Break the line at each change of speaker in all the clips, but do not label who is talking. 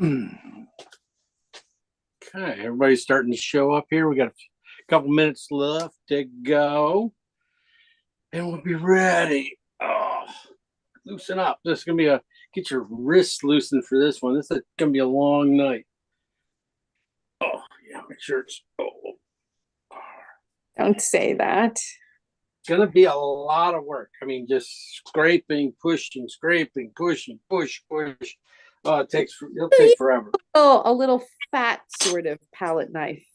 Okay, everybody's starting to show up here. We got a couple minutes left to go, and we'll be ready. Oh, loosen up. This is gonna be get your wrists loosened for this one. This is gonna be a long night. Oh yeah, make sure it's.
Don't say that.
It's gonna be a lot of work. I mean, just scraping, pushing, scraping, pushing, push, push. Oh, it'll take forever.
Oh, a little fat sort of palette knife,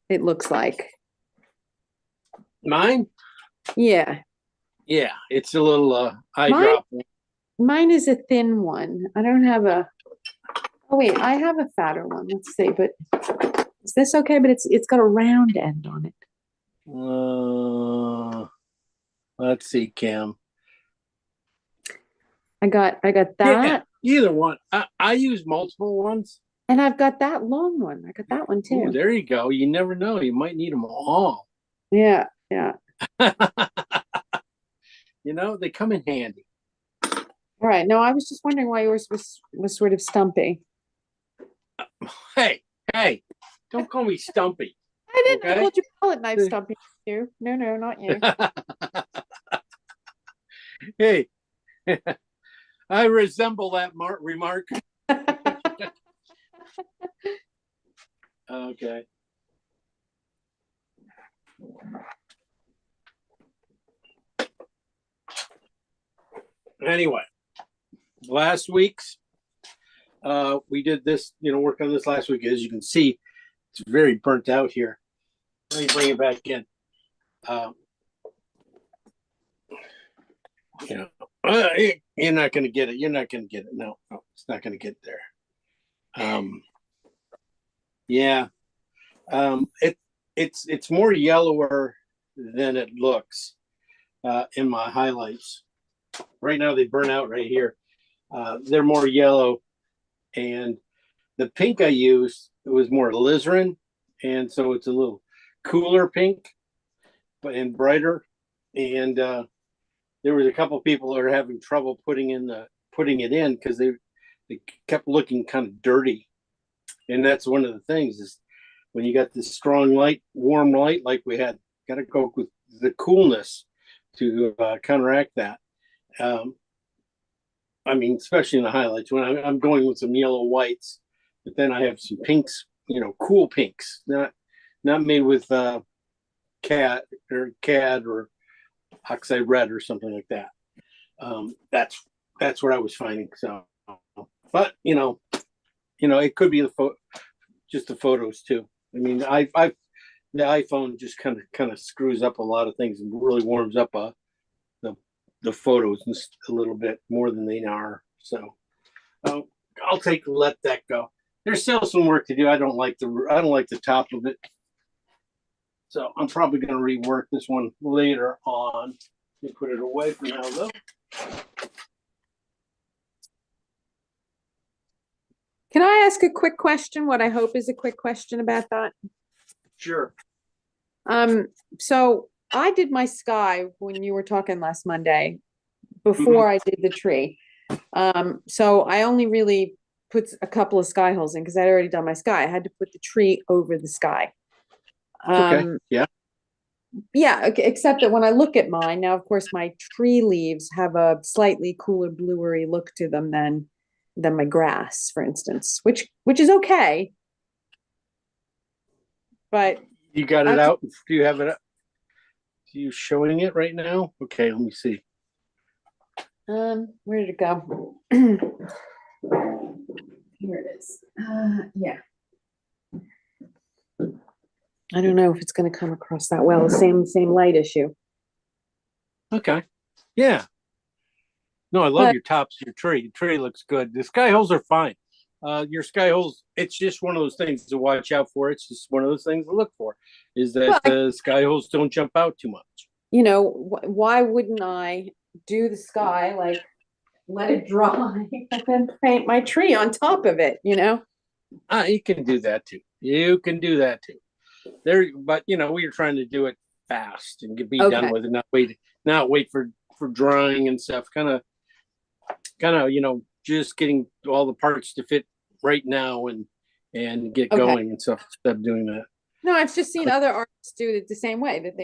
it looks like.
Mine?
Yeah.
Yeah, it's a little eye
Mine,
drop.
mine is a thin one. I don't have a, oh wait, I have a fatter one. Let's see, but is this okay? But it's got a round end on it.
Let's see, Cam.
I got that.
Yeah, either one. I use multiple ones.
And I've got that long one. I got that one too.
Ooh, there you go. You never know. You might need them all.
Yeah, yeah.
You know, they come in handy.
All right. No, I was just wondering why yours was sort of stumpy.
Hey, don't call me stumpy.
I didn't. Okay? I called you palette knife stumpy too. No, not you.
Hey, I resemble that remark. Okay. Anyway, last week's we did this, work on this last week. As you can see, it's very burnt out here. Let me bring it back in. You're not going to get it. You're not going to get it. No, it's not going to get there. Yeah. It's more yellower than it looks in my highlights. Right now they burn out right here. They're more yellow, and the pink I used, it was more alizarin, and so it's a little cooler pink, and brighter. And there was a couple of people that are having trouble putting it in because they kept looking kind of dirty. And that's one of the things is when you got this strong light, warm light like we had, got to go with the coolness to counteract that. I mean, especially in the highlights when I'm going with some yellow whites, but then I have some pinks, cool pinks, not made with cad or oxide red or something like that. That's what I was finding. So, but it could be just the photos too. I mean, the iPhone just kind of screws up a lot of things and really warms up the photos a little bit more than they are. So I'll let that go. There's still some work to do. I don't like the top of it. So I'm probably going to rework this one later on. Let me put it away for now, though.
Can I ask a quick question? What I hope is a quick question about that.
Sure.
So I did my sky when you were talking last Monday before I did the tree. So I only really put a couple of sky holes in because I'd already done my sky. I had to put the tree over the sky.
Okay. Yeah.
Yeah, except that when I look at mine, now of course my tree leaves have a slightly cooler bluery look to them than my grass, for instance, which is okay. But
you got it out? Do you have it up? Are you showing it right now? Okay, let me see.
Where did it go? Here it is. Yeah. I don't know if it's going to come across that well. Same light issue.
Okay. Yeah. No, I love your tops of your tree. The tree looks good. The sky holes are fine. Your sky holes, it's just one of those things to watch out for. It's just one of those things to look for, is that the sky holes don't jump out too much.
Why wouldn't I do the sky, like let it dry and then paint my tree on top of it,
You can do that too. But we are trying to do it fast and be done with it, not wait for drying and stuff. Kind of, just getting all the parts to fit right now and get
Okay.
going and stuff instead of doing that.
No, I've just seen other artists do it the same way, that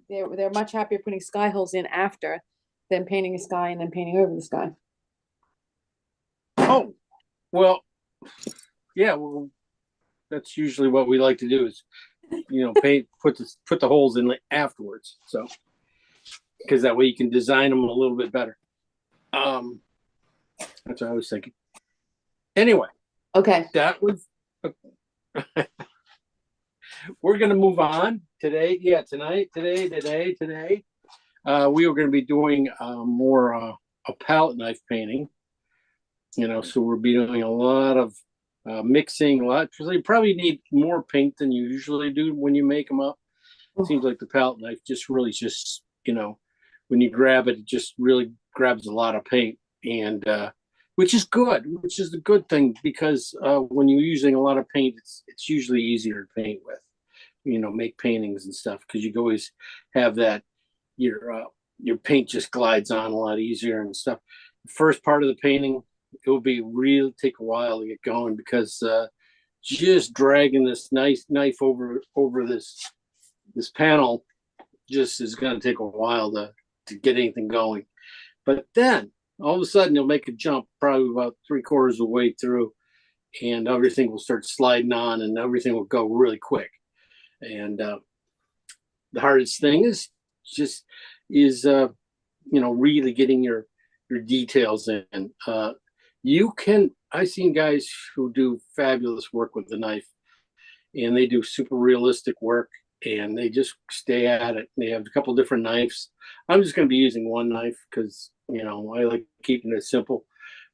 they're much happier putting sky holes in after than painting a sky and then painting over the sky.
Oh, well, yeah, well, that's usually what we like to do is, paint, put the holes in afterwards. So, because that way you can design them a little bit better. That's what I was thinking. Anyway,
Okay.
that was. We're gonna move on today. Yeah, today. We were going to be doing more a palette knife painting. So we'll be doing a lot of mixing. You probably need more paint than you usually do when you make them up. It seems like the palette knife when you grab it, it just really grabs a lot of paint, and which is good, which is a good thing because when you're using a lot of paint, it's usually easier to paint with. Make paintings and stuff because you can always have that your paint just glides on a lot easier and stuff. The first part of the painting, it will be real take a while to get going because just dragging this nice knife over this panel just is going to take a while to get anything going. But then all of a sudden you'll make a jump probably about 3/4 of the way through, and everything will start sliding on and everything will go really quick. And the hardest thing is really getting your details in. I've seen guys who do fabulous work with the knife, and they do super realistic work, and they just stay at it. They have a couple different knives. I'm just going to be using one knife because I like keeping it simple.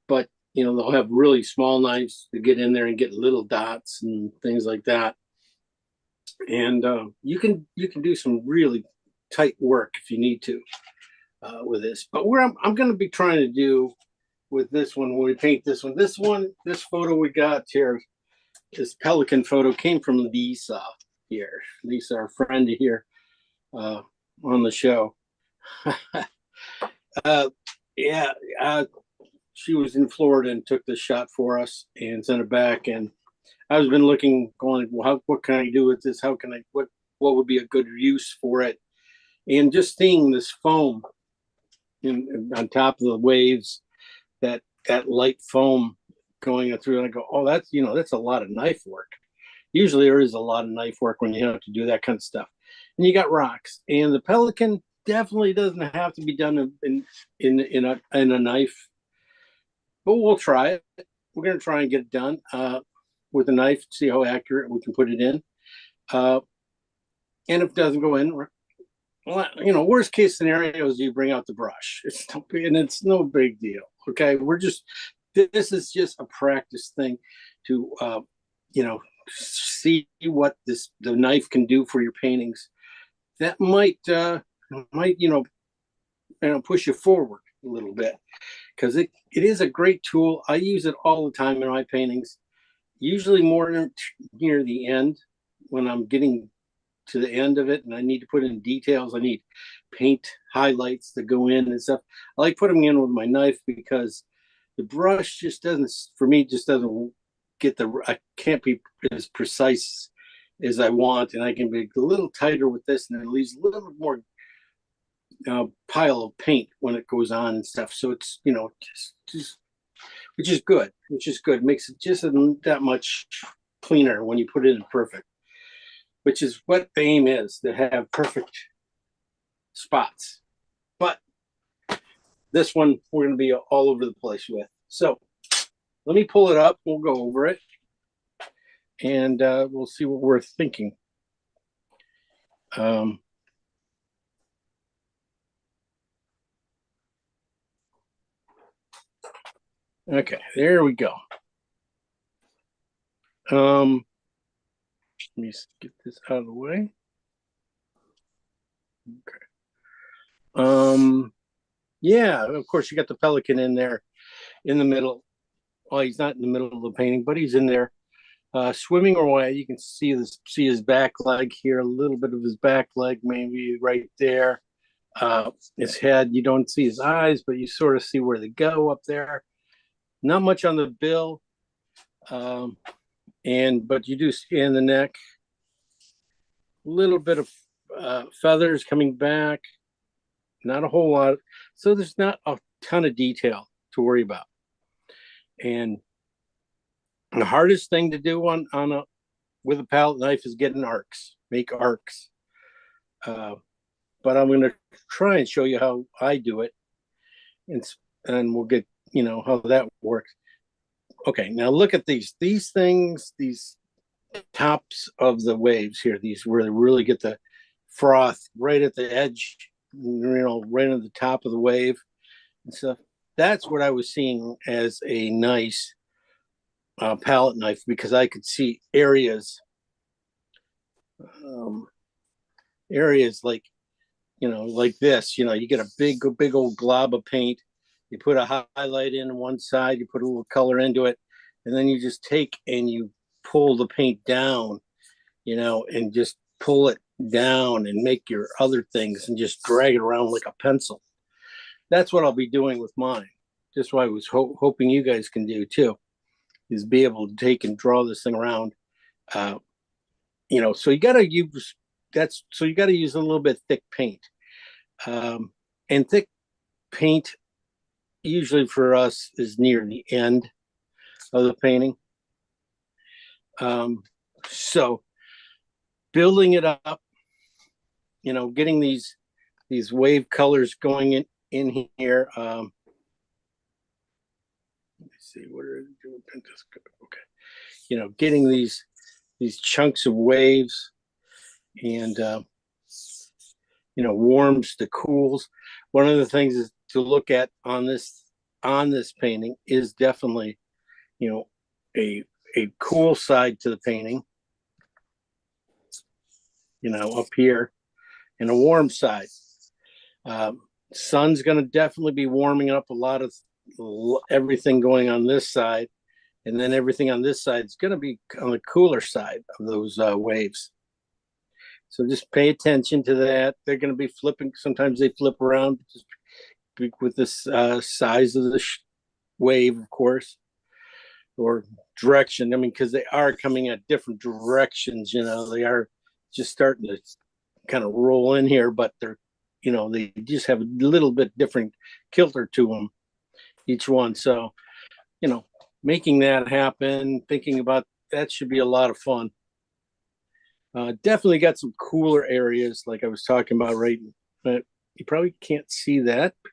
But they'll have really small knives to get in there and get little dots and things like that. And you can do some really tight work if you need to with this. But I'm going to be trying to do with this one when we paint this photo we got here, this pelican photo came from Lisa here. Lisa, our friend here on the show. She was in Florida and took the shot for us and sent it back. And I've been looking, going, well, what can I do with this? How can what would be a good use for it? And just seeing this foam on top of the waves, that light foam going through, and I go, oh, that's a lot of knife work. Usually there is a lot of knife work when you have to do that kind of stuff. And you got rocks, and the pelican definitely doesn't have to be done in a knife, but we'll try it. We're going to try and get it done with a knife, see how accurate we can put it in. And if it doesn't go in, worst case scenario is you bring out the brush. It's no big deal. Okay, this is just a practice thing to see what the knife can do for your paintings. That might push you forward a little bit because it is a great tool. I use it all the time in my paintings, usually more near the end when I'm getting to the end of it and I need to put in details. I need paint highlights that go in and stuff. I like putting them in with my knife because the brush just doesn't get I can't be as precise as I want, and I can be a little tighter with this, and it leaves a little bit more pile of paint when it goes on and stuff. So it's just which is good. It makes it just that much cleaner when you put it in perfect, which is what the aim is, to have perfect spots. But this one we're going to be all over the place with. So let me pull it up. We'll go over it, and we'll see what we're thinking. Okay, there we go. Let me get this out of the way. Okay. Yeah, of course you got the pelican in there in the middle. Well, he's not in the middle of the painting, but he's in there swimming away. You can see his back leg here, a little bit of his back leg, maybe right there. His head, you don't see his eyes, but you sort of see where they go up there. Not much on the bill. But you do scan the neck, a little bit of feathers coming back, not a whole lot. So there's not a ton of detail to worry about. And the hardest thing to do with a palette knife is getting arcs, make arcs. But I'm going to try and show you how I do it, and we'll get how that works. Okay, now look at these things, these tops of the waves here. These where they really get the froth right at the edge, right at the top of the wave and stuff. That's what I was seeing as a nice palette knife, because I could see areas like like this. You get a big old glob of paint. You put a highlight in one side, you put a little color into it, and then you just take and you pull the paint down, and just pull it down and make your other things and just drag it around like a pencil. That's what I'll be doing with mine. Just what I was hoping you guys can do too, is be able to take and draw this thing around. So you got to use a little bit thick paint, and thick paint usually for us is near the end of the painting. So building it up, getting these wave colors going in here. Let me see, what are they doing? Okay, getting these chunks of waves, and warms to cools. One of the things is to look at on this painting is definitely a cool side to the painting, up here, and a warm side. Sun's going to definitely be warming up a lot of everything going on this side, and then everything on this side is going to be on the cooler side of those waves. So just pay attention to that. They're going to be flipping. Sometimes they flip around with this size of the wave, of course, or direction. Because they are coming at different directions. They are just starting to kind of roll in here, but they're, they just have a little bit different kilter to them, each one. So, making that happen, thinking about that should be a lot of fun. Definitely got some cooler areas like I was talking about, right? But you probably can't see that. For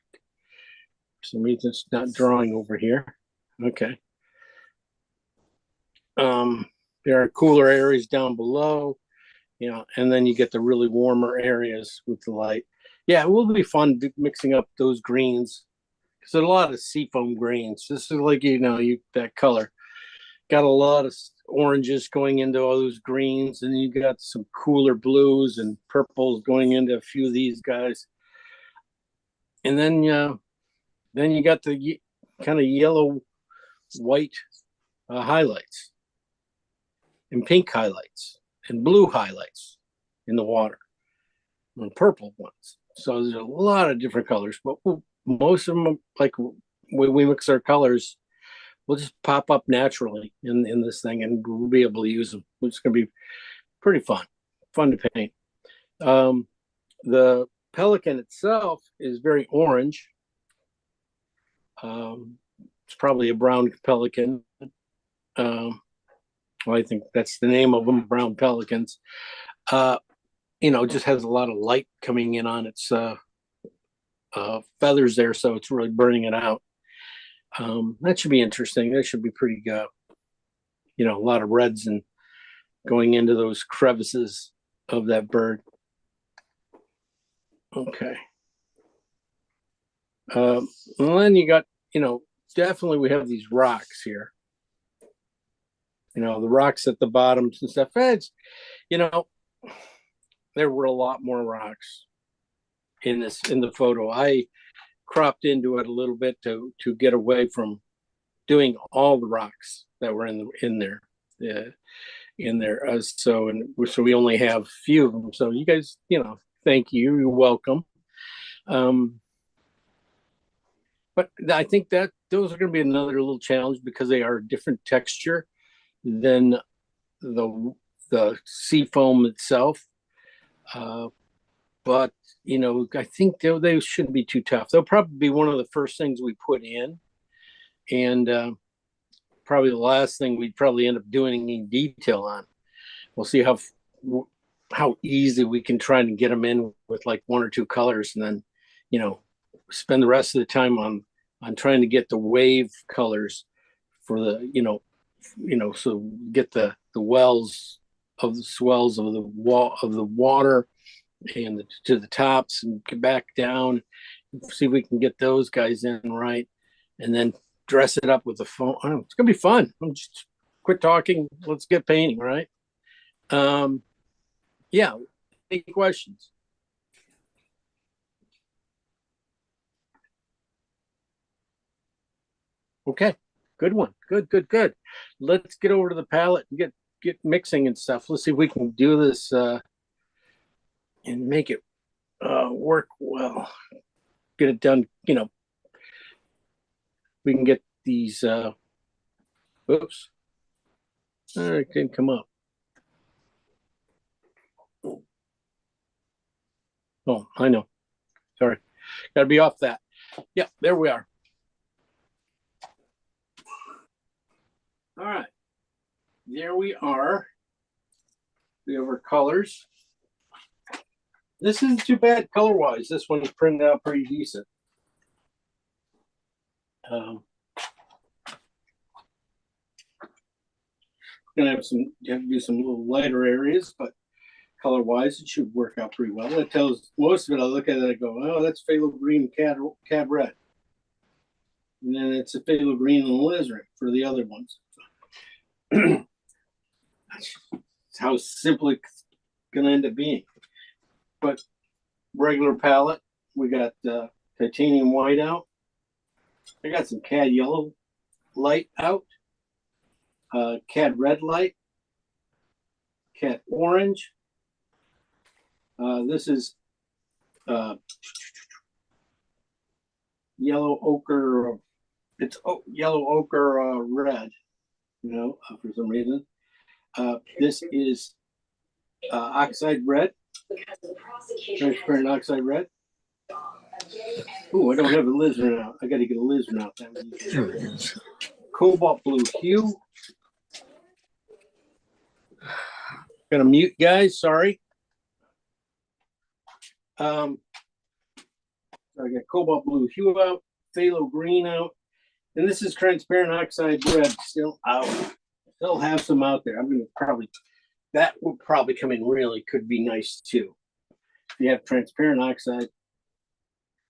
some reason it's not drawing over here. Okay. There are cooler areas down below, and then you get the really warmer areas with the light. Yeah, it will be fun mixing up those greens, because there's a lot of seafoam greens. This is like, that color. Got a lot of oranges going into all those greens, and you got some cooler blues and purples going into a few of these guys. And then you got the kind of yellow, white highlights, and pink highlights, and blue highlights in the water, and purple ones. So there's a lot of different colors, but most of them, like when we mix our colors, will just pop up naturally in this thing, and we'll be able to use them. It's going to be pretty fun to paint. The pelican itself is very orange. It's probably a brown pelican. I think that's the name of them, brown pelicans. Just has a lot of light coming in on its feathers there, so it's really burning it out. That should be interesting. That should be pretty a lot of reds and going into those crevices of that bird. Okay. And then you got, definitely we have these rocks here. The rocks at the bottom and stuff. There were a lot more rocks in the photo. I cropped into it a little bit to get away from doing all the rocks that were in there. So we only have a few of them. So you guys, thank you. You're welcome. But I think that those are going to be another little challenge, because they are a different texture than the sea foam itself. But you know, I think they shouldn't be too tough. They'll probably be one of the first things we put in, and probably the last thing we'd probably end up doing in detail on. We'll see how easy we can try and get them in with like one or two colors, and then you know spend the rest of the time on trying to get the wave colors for the so get the wells of the swells of the wall of the water and to the tops and get back down, see if we can get those guys in right, and then dress it up with the foam. It's gonna be fun. I'm just quit talking. Let's get painting, right? Yeah. Any questions? Okay. Good one. Good. Let's get over to the palette and get mixing and stuff. Let's see if we can do this and make it work well. Get it done. You know, we can get these. Oops. It didn't come up. Oh, I know. Sorry. Got to be off that. Yeah, there we are. All right. There we are. We have our colors. This isn't too bad color-wise. This one's printed out pretty decent. Gonna have to do some little lighter areas, but color-wise, it should work out pretty well. It tells most of it. I look at it, I go, "Oh, that's phthalo green, cab red," and then it's a phthalo green and alizarin for the other ones. That's how simple it's gonna end up being. But regular palette, we got titanium white out. I got some cad yellow light out, cad red light, cad orange. This is yellow ochre. It's yellow ochre red, you know, for some reason. This is oxide red, transparent oxide red. Oh, I don't have a alizarin out. I got to get a alizarin out. There it is. Cobalt blue hue. Gonna mute, guys. Sorry. I got cobalt blue hue out, phthalo green out, and this is transparent oxide red still out. Still have some out there. I'm gonna probably that will probably come in really could be nice too. If you have transparent oxide,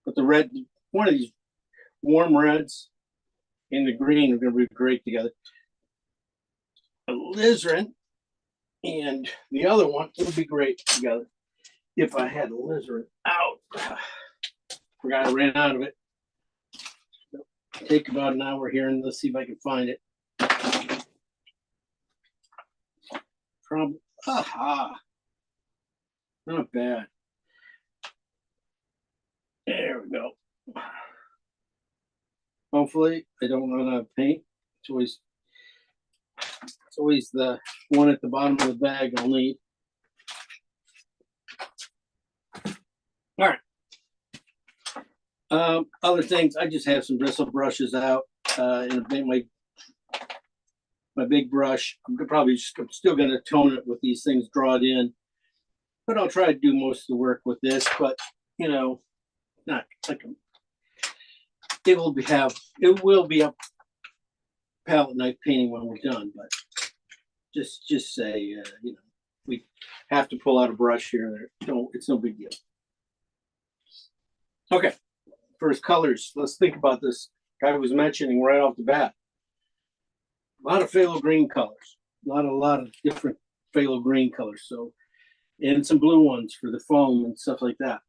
but the red, one of these warm reds and the green are gonna be great together. Alizarin and the other one would be great together if I had alizarin out. Forgot I ran out of it. Take about an hour here and let's see if I can find it. From aha, not bad. There we go. Hopefully I don't run out of paint. It's always the one at the bottom of the bag I'll need. All right. Other things, I just have some bristle brushes out and my big brush. I'm still going to tone it with these things, draw it in, but I'll try to do most of the work with this. But you know, not like it will be a palette knife painting when we're done. But just say you know, we have to pull out a brush here and there. It's no big deal. Okay. First colors, let's think about this. I was mentioning right off the bat. A lot of phthalo green colors, a lot of different phthalo green colors. So, and some blue ones for the foam and stuff like that.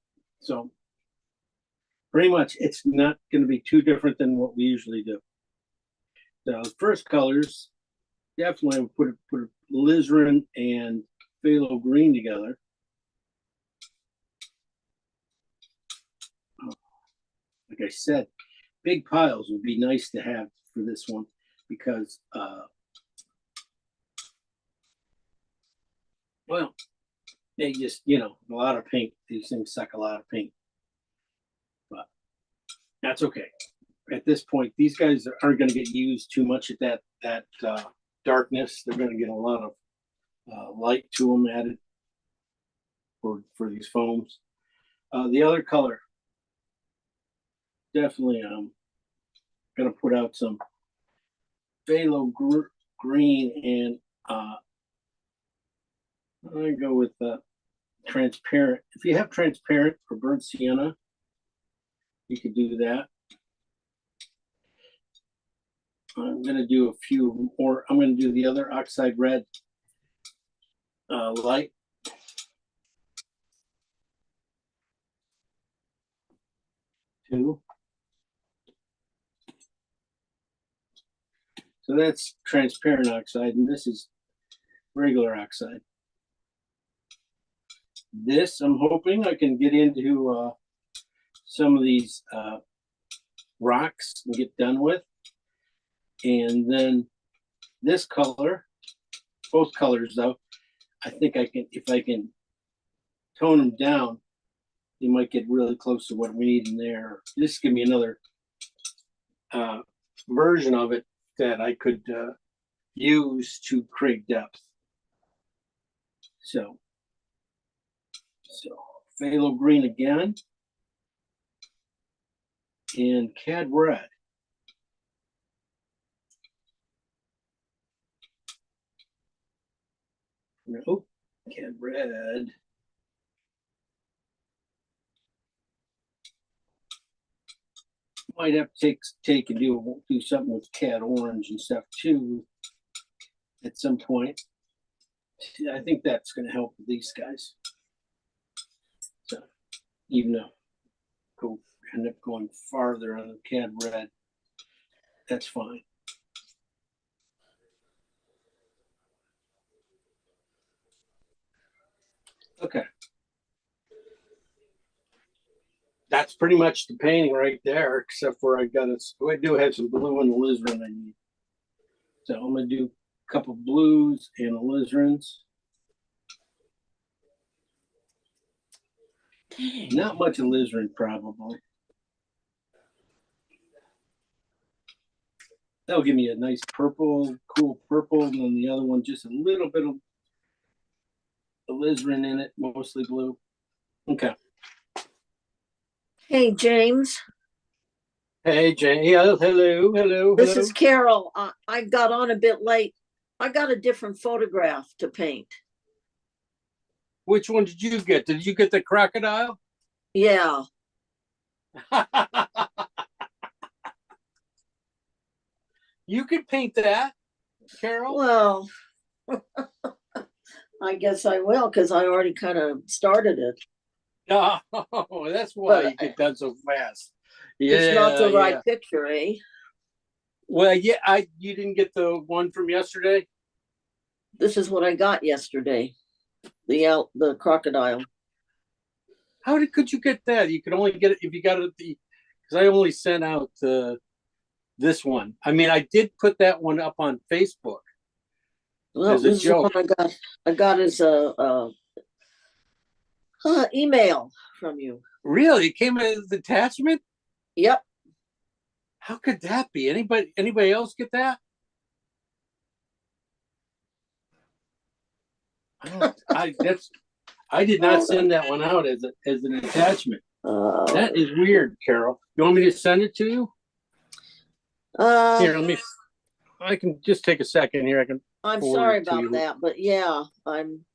So, pretty much, it's not going to be too different than what we usually do. So, the first colors, definitely put alizarin and phthalo green together. Like I said, big piles would be nice to have for this one because Well, they just, you know, a lot of paint. These things suck a lot of paint. But that's okay. At this point, these guys aren't going to get used too much at that darkness. They're going to get a lot of light to them added for these foams. The other color, definitely, going to put out some phthalo green, and I'm going to go with transparent. If you have transparent or burnt sienna, you could do that. I'm going to do a few more. I'm going to do the other oxide red light. Two. So that's transparent oxide, and this is regular oxide. This, I'm hoping I can get into some of these rocks and get done with. And then this color, both colors though, I think I can, if I can tone them down, you might get really close to what we need in there. This give me another version of it that I could use to create depth. So phthalo green again, and cad red. Oh, cad red. Might have to take and do something with cad orange and stuff too at some point. I think that's going to help with these guys. So even though go end up going farther on the cad red, that's fine. Okay. That's pretty much the painting right there, except for I do have some blue and alizarin I need. So I'm gonna do a couple blues and alizarins. Not much alizarin probably. That'll give me a nice purple, cool purple, and then the other one just a little bit of alizarin in it, mostly blue. Okay.
Hey, James.
Hey, Jane. Hello.
This is Carol. I got on a bit late. I got a different photograph to paint.
Which one did you get? Did you get the crocodile?
Yeah.
You could paint that, Carol.
Well, I guess I will because I already kind of started it.
Oh, that's why you get done so fast. Yeah,
it's not the right picture, eh?
Well, yeah, you didn't get the one from yesterday?
This is what I got yesterday. The crocodile.
Could you get that? You could only get it if you got it because I only sent out this one. I mean, I did put that one up on Facebook.
Well,
as a
this is
joke.
what I got as a email from you.
Really? It came as an attachment?
Yep.
How could that be? Anybody else get that? I did not send that one out as an attachment. That is weird, Carol. You want me to send it to you? Here, I can just take a second here.
I'm sorry about that, but yeah, I'm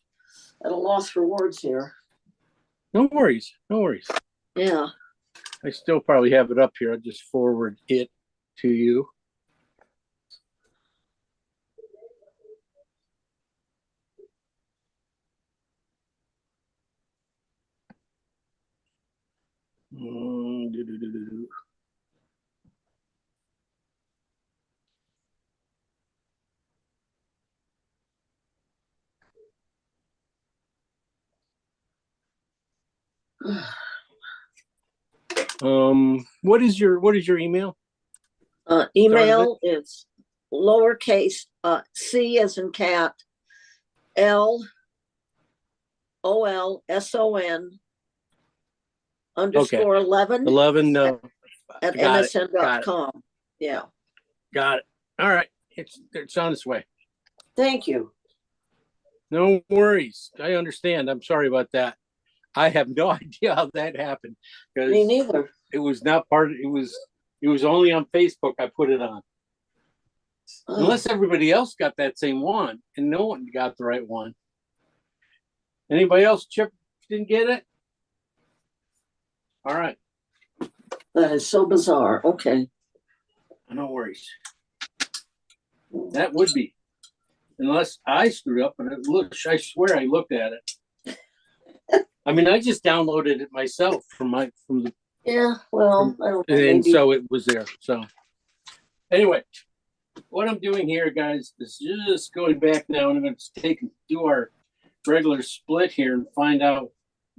at a loss for words here.
No worries.
Yeah.
I still probably have it up here. I'll just forward it to you. What is your email?
Email is lowercase C as in cat, L OLSON underscore 11
11. No,
at
got it,
msn.com. Yeah.
got it. All right, it's on its way.
Thank you.
No worries. I understand. I'm sorry about that. I have no idea how that happened
Me
because
neither.
it was not part of it was only on Facebook I put it on. Unless everybody else got that same one and no one got the right one. Anybody else, Chip, didn't get it? All right.
That is so bizarre. Okay.
No worries. That would be. Unless I screwed up, but it looks, I swear I looked at it. I mean, I just downloaded it myself from the,
Yeah, well, I don't know.
and
Maybe.
so it was there. So anyway, what I'm doing here, guys, is just going back now and I'm going to do our regular split here and find out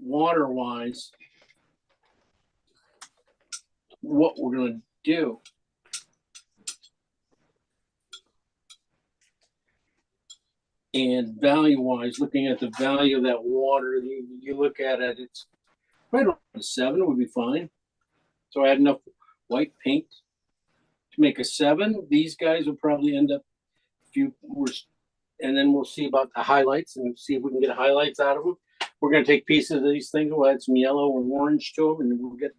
water wise what we're going to do. And value wise, looking at the value of that water, you look at it, it's right around a 7 would be fine. So I had enough white paint to make a 7. These guys will probably end up and then we'll see about the highlights and see if we can get highlights out of them. We're going to take pieces of these things. We'll add some yellow or orange to them, and we'll get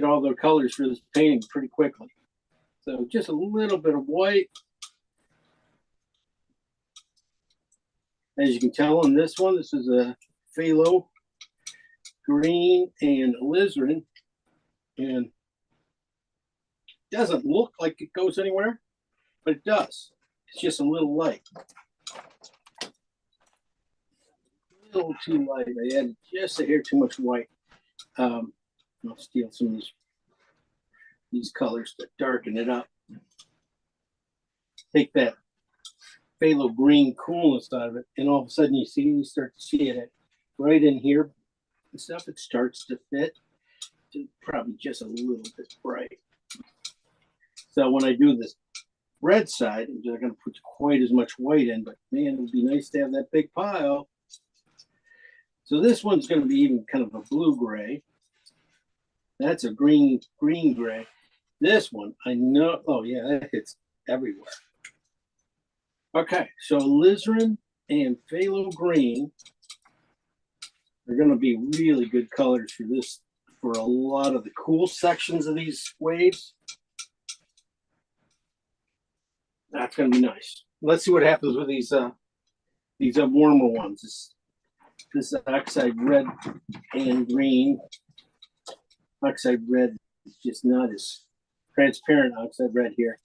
all the colors for this painting pretty quickly. So just a little bit of white. As you can tell on this one, this is a phthalo green and alizarin, and it doesn't look like it goes anywhere, but it does. It's just a little light. A little too light. I added just a hair too much white. I'll steal some of these colors to darken it up. Take that phthalo green coolness out of it, and all of a sudden you start to see it right in here and stuff. It starts to fit. It's probably just a little bit bright. So when I do this red side, I'm not going to put quite as much white in, but man, it would be nice to have that big pile. So this one's going to be even kind of a blue gray. That's a green gray. This one, I know. Oh yeah, that hits everywhere. Okay, so alizarin and phthalo green are going to be really good colors for this, for a lot of the cool sections of these waves. That's going to be nice. Let's see what happens with these warmer ones. This oxide red and green. Oxide red is just not as transparent. Oxide red here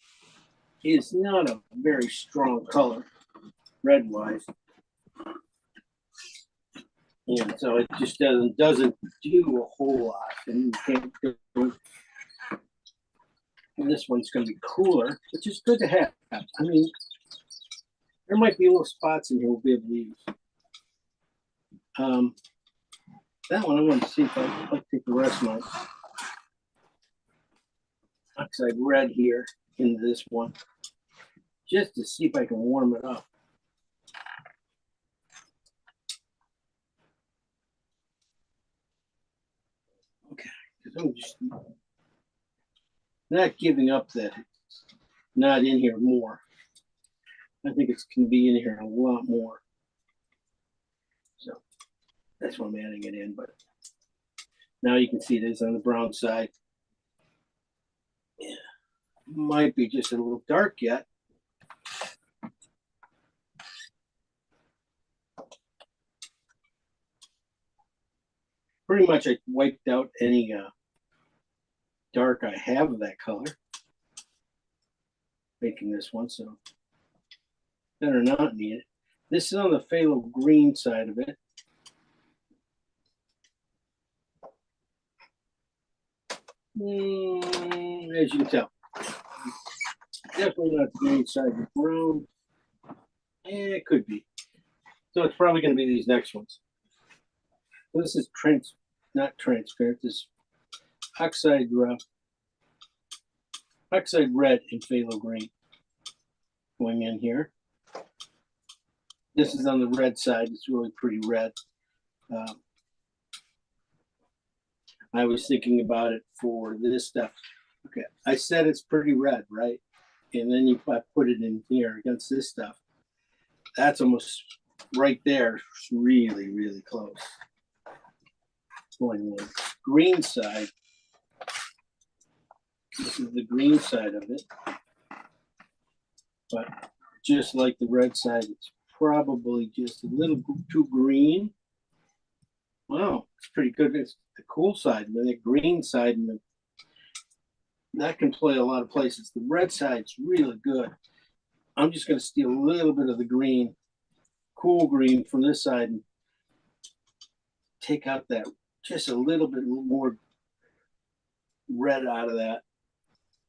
is not a very strong color, red wise, and so it just doesn't do a whole lot. And you can't do it. And this one's going to be cooler, which is good to have. I mean, there might be little spots in here we'll be able to use. That one I want to see if I'll take the rest of my oxide red here into this one, just to see if I can warm it up. Okay, because I'm just not giving up that it's not in here more. I think it's can be in here a lot more. So that's why I'm adding it in. But now you can see this on the brown side. Yeah, might be just a little dark yet. Pretty much I wiped out any dark I have of that color, making this one, so better not need it. This is on the phthalo green side of it. As you can tell, definitely not the green side of the brown. It could be. So it's probably going to be these next ones. This is not transparent. This oxide red and phthalo green going in here. This is on the red side. It's really pretty red. Um, I was thinking about it for this stuff. Okay, I said it's pretty red, right? And then I put it in here against this stuff. That's almost right there. It's really, really close. Going on green side. This is the green side of it. But just like the red side, it's probably just a little too green. Wow, it's pretty good. It's the cool side, and the green side, and that can play a lot of places. The red side's really good. I'm just going to steal a little bit of the green, cool green from this side, and take out that just a little bit more red out of that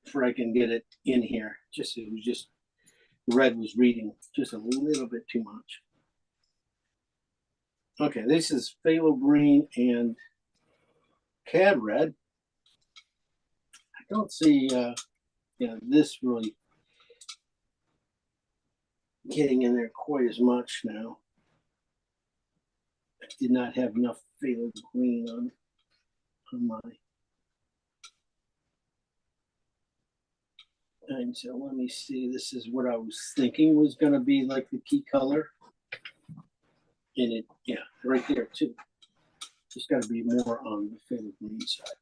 before I can get it in here. It was just red was reading just a little bit too much. Okay, this is phthalo green and cad red. I don't see this really getting in there quite as much now. I did not have enough phthalo green on my. And so let me see, this is what I was thinking was going to be like the key color. And it, yeah, right there too. Just got to be more on the phthalo green side.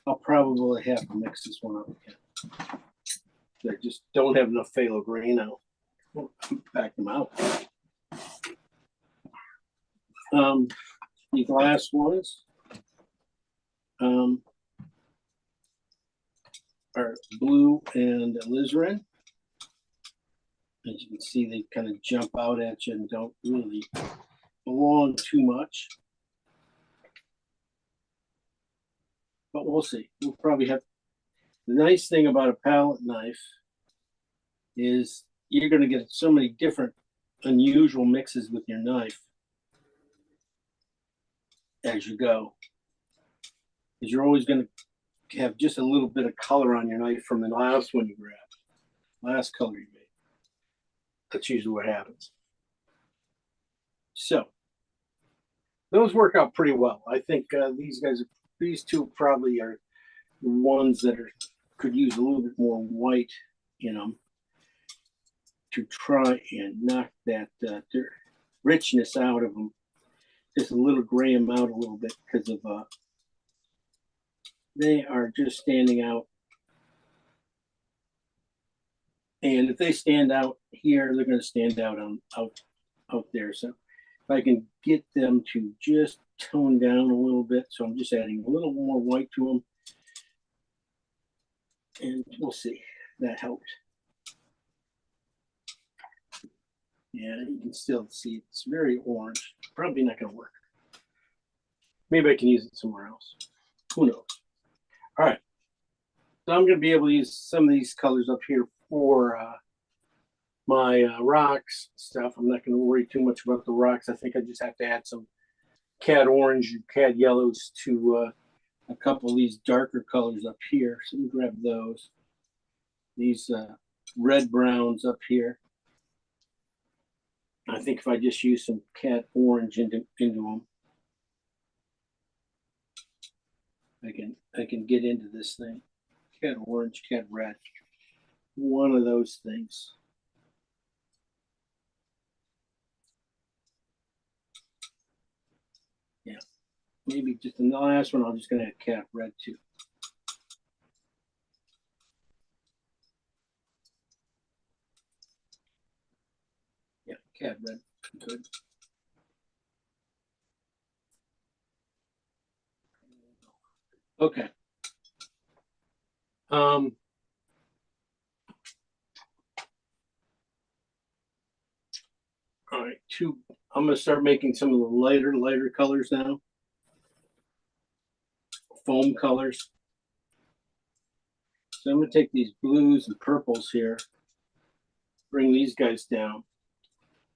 I'll probably have to mix this one up again. I just don't have enough phthalo green. I'll back them out. These last ones are blue and alizarin. As you can see, they kind of jump out at you and don't really belong too much. But we'll see. We'll probably have. The nice thing about a palette knife is you're going to get so many different unusual mixes with your knife as you go. Because you're always going to have just a little bit of color on your knife from the last one you grabbed, last color you made. That's usually what happens. So those work out pretty well. I think these two probably are the ones that could use a little bit more white in them to try and knock that richness out of them. Just a little gray them out a little bit because of they are just standing out. And if they stand out here, they're going to stand out out there. So if I can get them to just tone down a little bit, so I'm just adding a little more white to them, and we'll see. That helped. Yeah, you can still see it's very orange. Probably not going to work. Maybe I can use it somewhere else. Who knows? All right. So I'm going to be able to use some of these colors up here for my rocks stuff. I'm not going to worry too much about the rocks. I think I just have to add some cad orange and cad yellows to a couple of these darker colors up here. So let me grab those. These red browns up here. I think if I just use some cad orange into them, I can get into this thing. Cad orange, cad red. One of those things. Yeah. Maybe just in the last one, I'm just going to add cad red too. Yeah, cad red. Good. Okay. All right, I'm going to start making some of the lighter colors now. Foam colors. So I'm going to take these blues and purples here, bring these guys down,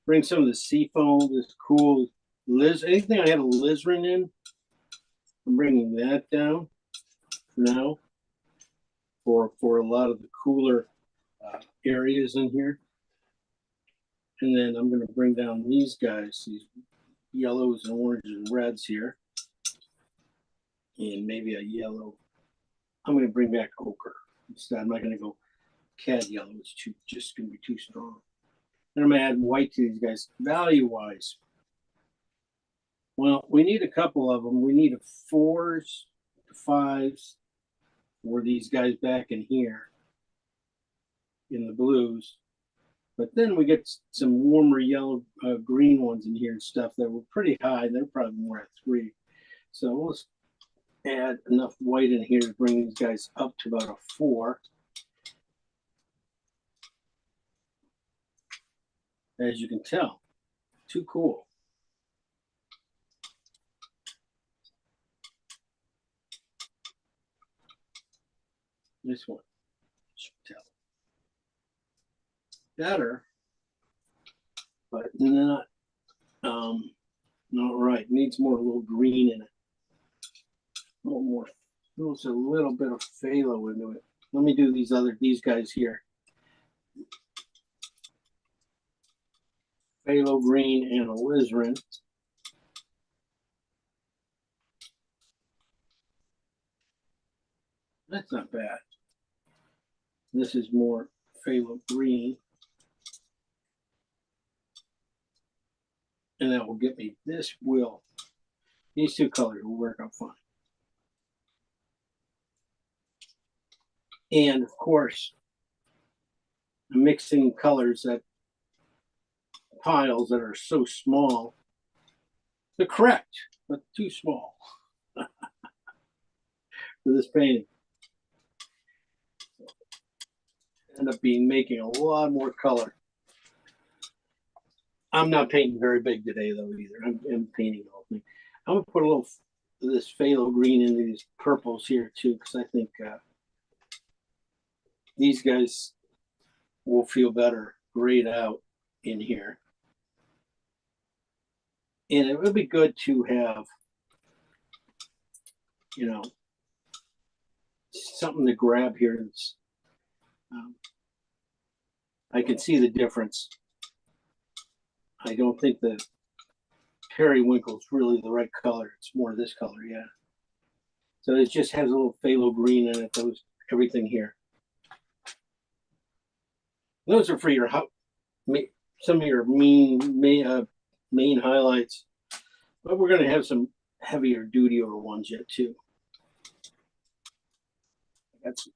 bring some of the sea foam, this cool anything I had a alizarin in, I'm bringing that down now for a lot of the cooler areas in here. And then I'm going to bring down these guys, these yellows and oranges and reds here. And maybe a yellow. I'm going to bring back ochre instead. I'm not going to go cad yellow. It's just going to be too strong. Then I'm going to add white to these guys. Value-wise, well, we need a couple of them. We need a 4s, 5s for these guys back in here in the blues. But then we get some warmer yellow, green ones in here and stuff that were pretty high. They're probably more at 3. So let's add enough white in here to bring these guys up to about a 4. As you can tell, too cool. This one should tell. Better, but not right. Needs more little green in it. A little more. There's a little bit of phthalo into it. Let me do these guys here. Phthalo green and alizarin. That's not bad. This is more phthalo green. And that will get me this will. These two colors will work out fine. And of course, I'm mixing colors that piles that are so small. They're correct, but too small for this painting. End up making a lot more color. I'm not painting very big today though either. I'm painting the whole thing. I'm gonna put a little of this phthalo green into these purples here too, because I think these guys will feel better grayed out in here. And it would be good to have, you know, something to grab here. That's, I can see the difference. I don't think the periwinkle is really the right color. It's more this color, yeah. So it just has a little phthalo green in it. Everything here. Those are for your some of your main highlights, but we're going to have some heavier dutier ones yet too. I got some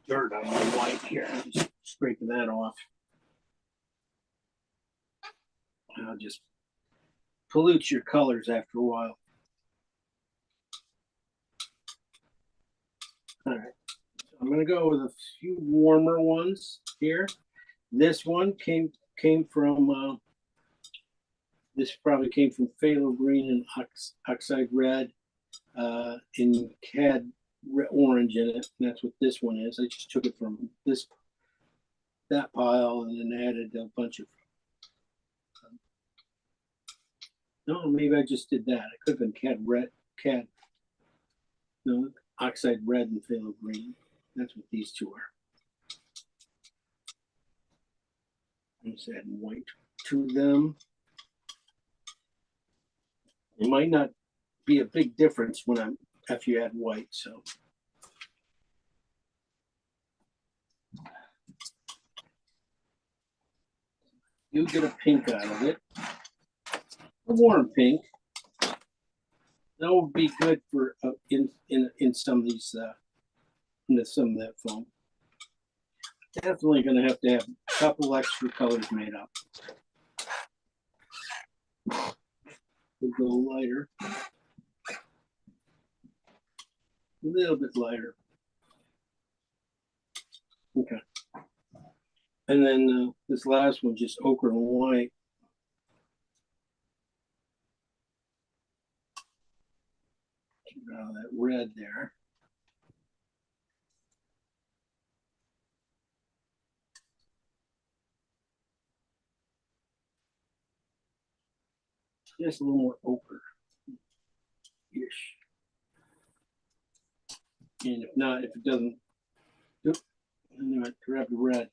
dirt on my white here. I'm just scraping that off. I'll just pollute your colors after a while. All right, so I'm going to go with a few warmer ones here. This one came from this probably came from phthalo green and oxide red in cad orange in it. And that's what this one is. I just took it from that pile and then added a bunch of. No, maybe I just did that. It could have been oxide red and phthalo green. That's what these two are. I'm just adding white to them. It might not be a big difference if you add white, so. You get a pink out of it. A warm pink. That will be good for in some of these into some of that foam. Definitely going to have a couple extra colors made up. We'll go lighter, a little bit lighter. Okay, and then this last one, just ochre and white. Keep out of that red there. Just a little more ochre-ish. And if not, if it doesn't, and then I grab the red.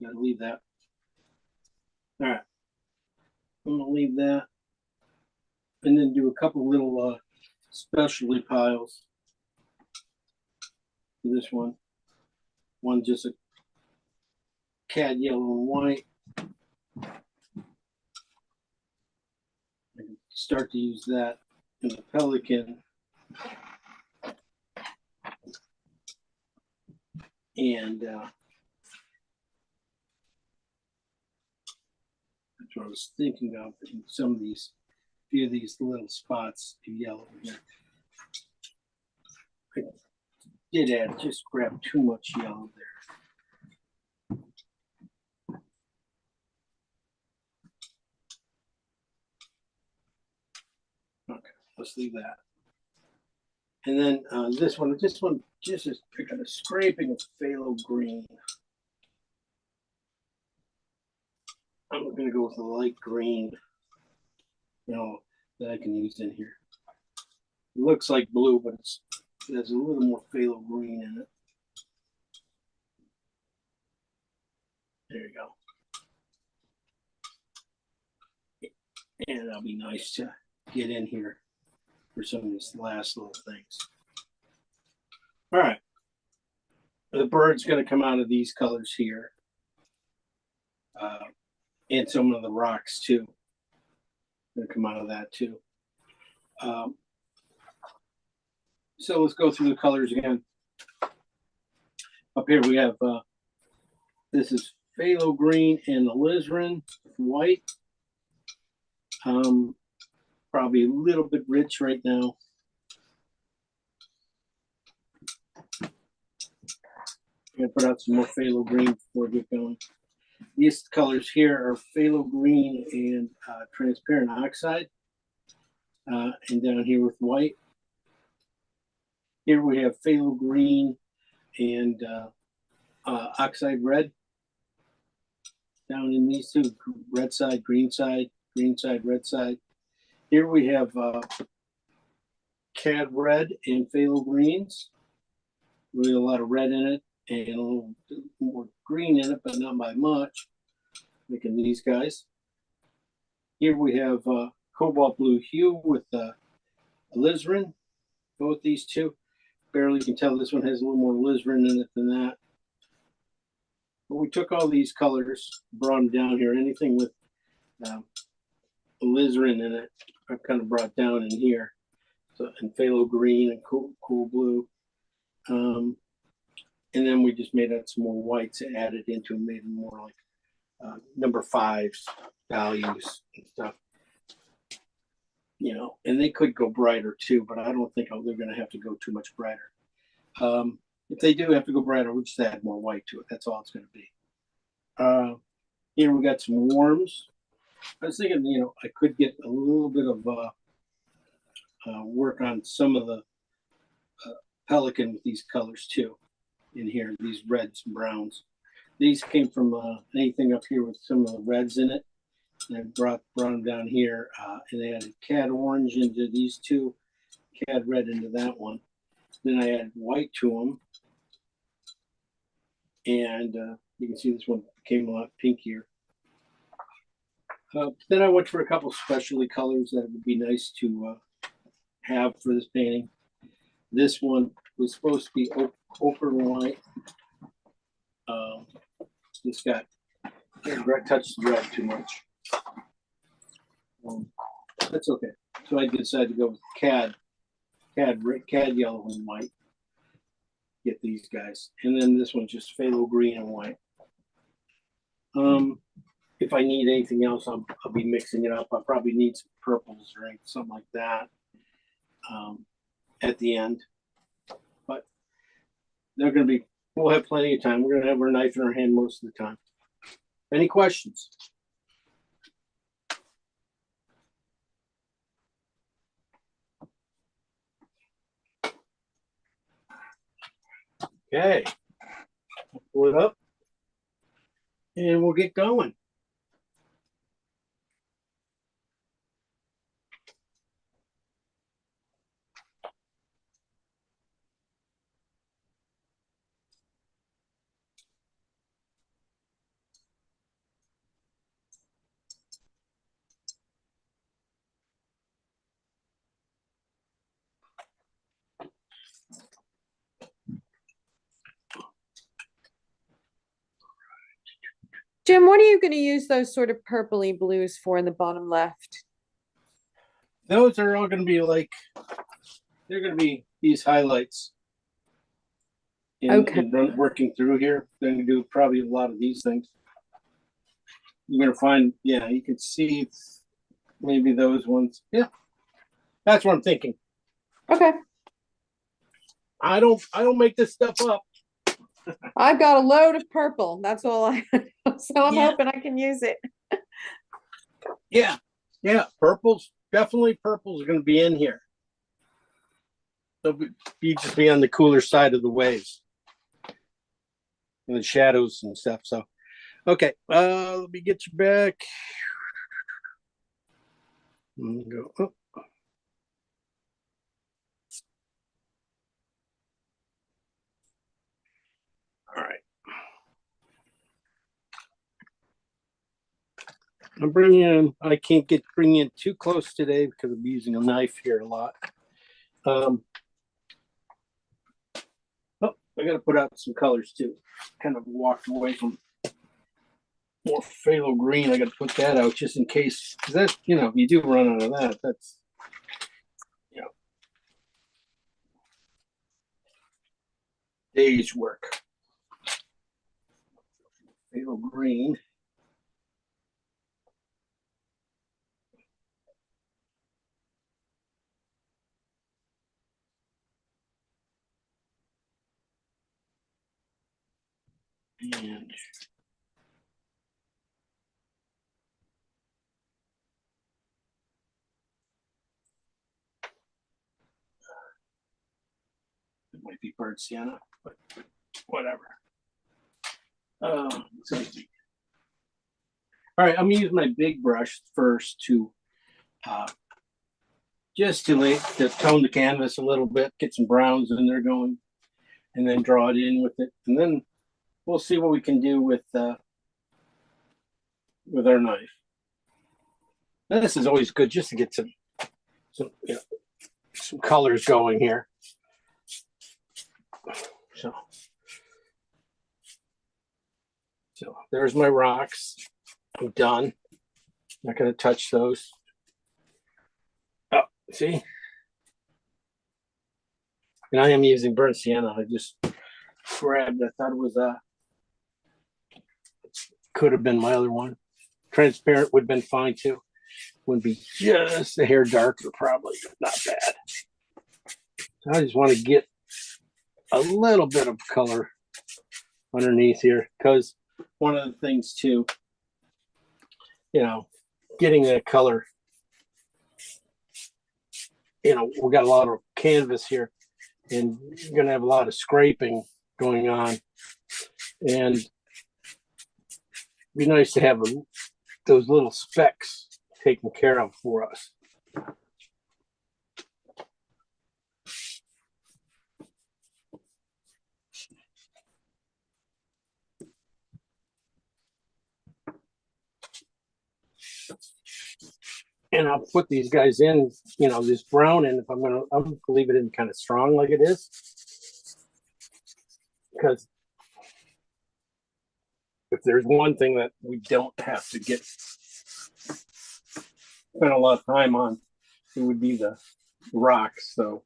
Got I'd leave that. All right. I'm gonna leave that. And then do a couple little specialty piles for this one. One just a cad yellow and white. I can start to use that in the pelican. And that's what I was thinking of in some of these, few of these little spots of yellow here. I did add, just grab too much yellow there. Okay, let's leave that. And then this one just is I got a scraping of phthalo green. I'm going to go with a light green, that I can use in here. It looks like blue, but it has a little more phthalo green in it. There you go. And that'll be nice to get in here for some of these last little things. All right. The bird's going to come out of these colors here. And some of the rocks too. Going to come out of that too. So let's go through the colors again. Up here we have, this is phthalo green and alizarin white. Probably a little bit rich right now. I'm gonna put out some more phthalo green before we get going. These colors here are phthalo green and transparent oxide. And down here with white. Here we have phthalo green and oxide red. Down in these two, red side, green side, red side. Here we have cad red and phthalo greens. Really a lot of red in it and a little more green in it, but not by much. Making these guys. Here we have cobalt blue hue with alizarin. Both these two. Barely can tell this one has a little more alizarin in it than that. But we took all these colors, brought them down here. Anything with alizarin in it, I've kind of brought down in here. So, and phthalo green and cool blue. And then we just made out some more whites and added into and made them more like number 5s values and stuff. And they could go brighter too, but I don't think they're going to have to go too much brighter. If they do have to go brighter, we'll just add more white to it. That's all it's going to be. Here we got some warms. I was thinking, I could get a little bit of work on some of the pelican with these colors too. In here, these reds and browns. These came from anything up here with some of the reds in it. And I brought them down here, and they added cad orange into these two, cad red into that one. Then I added white to them, and you can see this one became a lot pinkier. Then I went for a couple specialty colors that would be nice to have for this painting. This one was supposed to be ochre white. It's got touched the red too much. That's okay. So I decided to go with cad yellow and white. Get these guys, and then this one's just phthalo green and white. If I need anything else, I'll be mixing it up. I probably need some purples or something like that at the end. But we'll have plenty of time. We're going to have our knife in our hand most of the time. Any questions? Okay. Pull it up and we'll get going.
Jim, what are you gonna use those sort of purpley blues for in the bottom left?
Those are all gonna be like, they're gonna be these highlights.
Okay.
Working through here, they're gonna do probably a lot of these things. You're gonna find, yeah, you can see maybe those ones. Yeah, that's what I'm thinking.
Okay.
I don't make this stuff up.
I've got a load of purple. That's all I, so I'm
Yeah.
hoping I can use it.
Yeah, purple's gonna be in here. They'll just be on the cooler side of the waves and the shadows and stuff. So, okay, let me get you back. Go. Oh. All right. I can't bring in too close today because I'm using a knife here a lot. Oh, I got to put out some colors too. Kind of walked away from more phthalo green. I got to put that out just in case, because that, you do run out of that. That's, day's work. Phthalo green. And it might be burnt sienna, but whatever. So, all right, I'm gonna use my big brush first to just to tone the canvas a little bit, get some browns in there going, and then draw it in with it, and then we'll see what we can do with our knife. Now, this is always good just to get some colors going here. So there's my rocks. I'm done. Not going to touch those. Oh, see? And I am using burnt sienna. I just grabbed. I thought it was could have been my other one. Transparent would have been fine too. Would be just a hair darker, probably, but not bad. So I just want to get a little bit of color underneath here, because one of the things too, getting that color, we got a lot of canvas here, and you're going to have a lot of scraping going on, and it'd be nice to have those little specks taken care of for us. And I'll put these guys in, this brown, and I'm gonna leave it in kind of strong like it is, because if there's one thing that we don't have to spend a lot of time on, it would be the rocks. So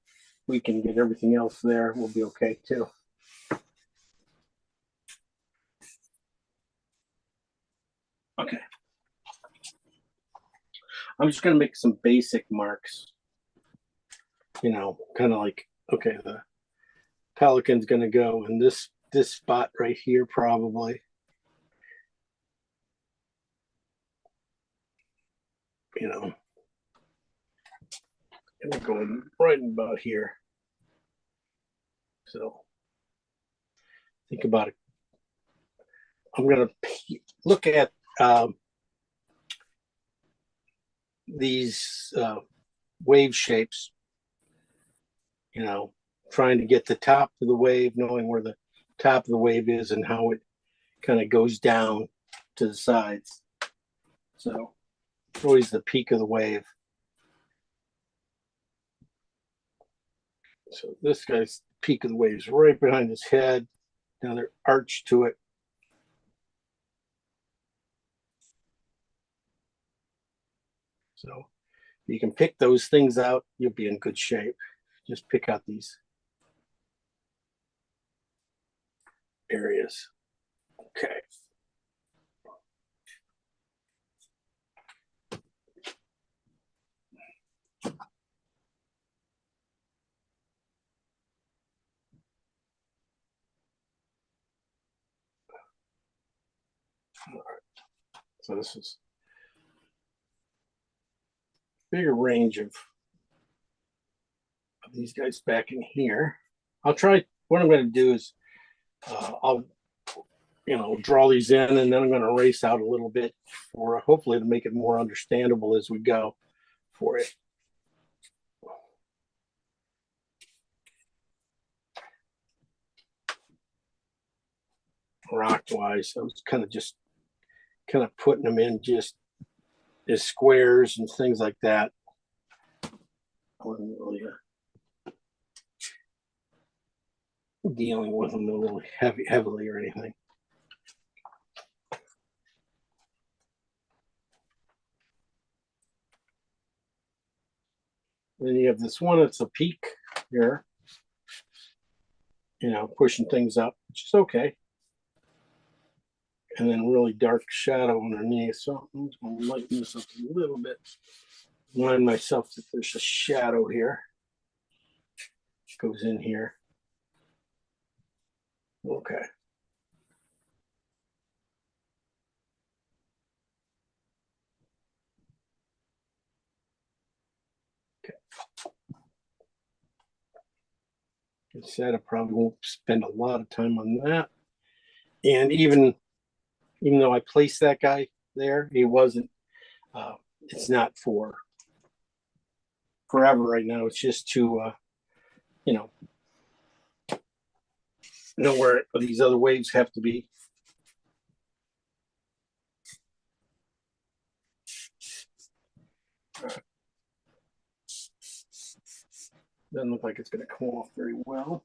we can get everything else there. We'll be okay too. Okay. I'm just going to make some basic marks, kind of like, okay, the pelican's going to go in this spot right here, probably. And we're going right about here. So think about it. I'm going to look at these wave shapes, trying to get the top of the wave, knowing where the top of the wave is and how it kind of goes down to the sides. So always the peak of the wave. So this guy's peak of the wave is right behind his head. Another arch to it. So you can pick those things out, you'll be in good shape. Just pick out these areas. Okay. All right. So this is bigger range of these guys back in here. I'll try, what I'm going to do is I'll, draw these in, and then I'm going to erase out a little bit for hopefully to make it more understandable as we go for it. Rock wise, I was kind of putting them in just as squares and things like that. I wasn't really dealing with them a little heavily or anything. Then you have this one, it's a peak here, pushing things up, which is okay. And then really dark shadow underneath. So I'm just going to lighten this up a little bit. Remind myself that there's a shadow here. Goes in here. Okay. Like I said, I probably won't spend a lot of time on that. And even though I placed that guy there, he wasn't, it's not for forever right now. It's just to, know where these other waves have to be. Doesn't look like it's going to come off very well.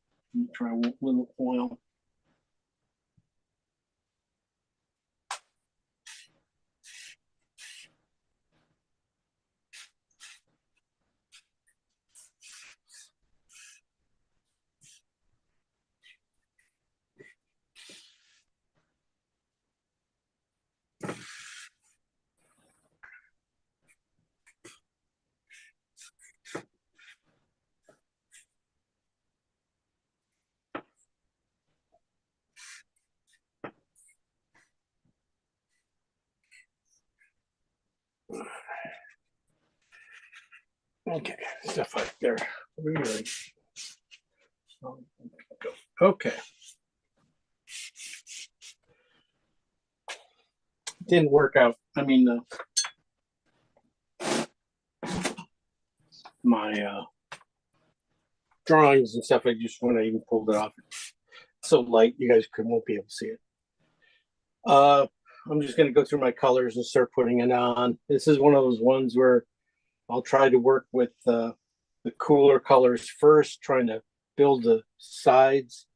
Try a little oil. Okay, stuff right there. Really. Okay. Didn't work out. I mean, my drawings and stuff, I just when I even pulled it off, it's so light you guys won't be able to see it. I'm just going to go through my colors and start putting it on. This is one of those ones where I'll try to work with the cooler colors first, trying to build the sides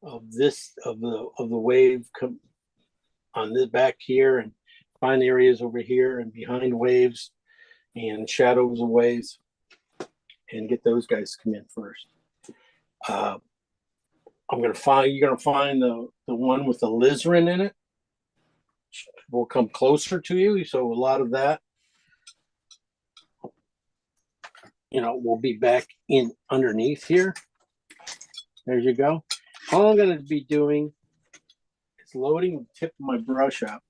of the wave on the back here, and find areas over here and behind waves and shadows of waves, and get those guys to come in first. You're gonna find the one with the alizarin in it will come closer to you. So a lot of that, will be back in underneath here. There you go. All I'm going to be doing is loading the tip of my brush up,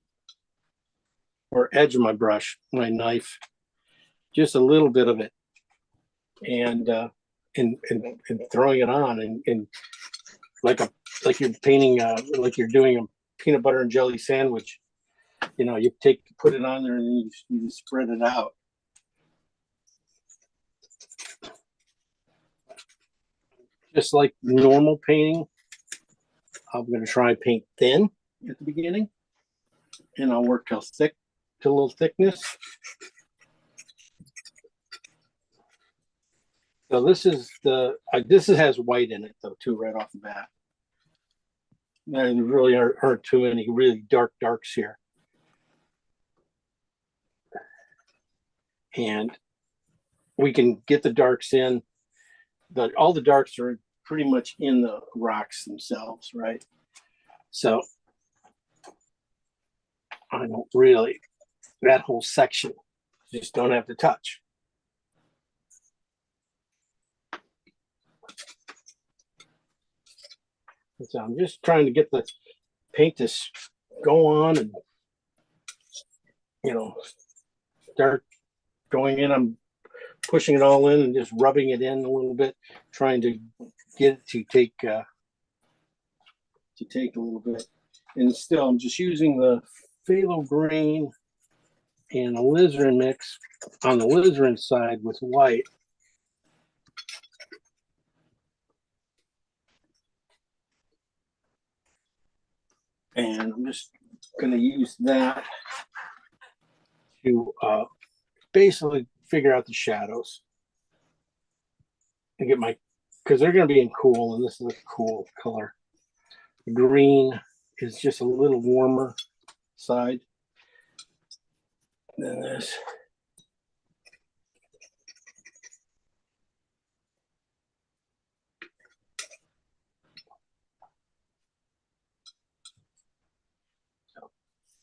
or edge of my brush, my knife, just a little bit of it, and throwing it on, and like you're painting, like you're doing a peanut butter and jelly sandwich. You put it on there, and then you spread it out. Just like normal painting, I'm going to try and paint thin at the beginning, and I'll work till thick, to a little thickness. So this has white in it though too, right off the bat. There really aren't too many really darks here. and we can get the darks in. All the darks are pretty much in the rocks themselves, right? So I don't really, that whole section, just don't have to touch. So I'm just trying to get the paint to go on and, you know, start going in. I'm pushing it all in and just rubbing it in a little bit, trying to get it to take a little bit. And still, I'm just using the phthalo green and alizarin mix on the alizarin side with white. And I'm just going to use that to basically figure out the shadows and get my, because they're going to be in cool, and this is a cool color. The green is just a little warmer side than this.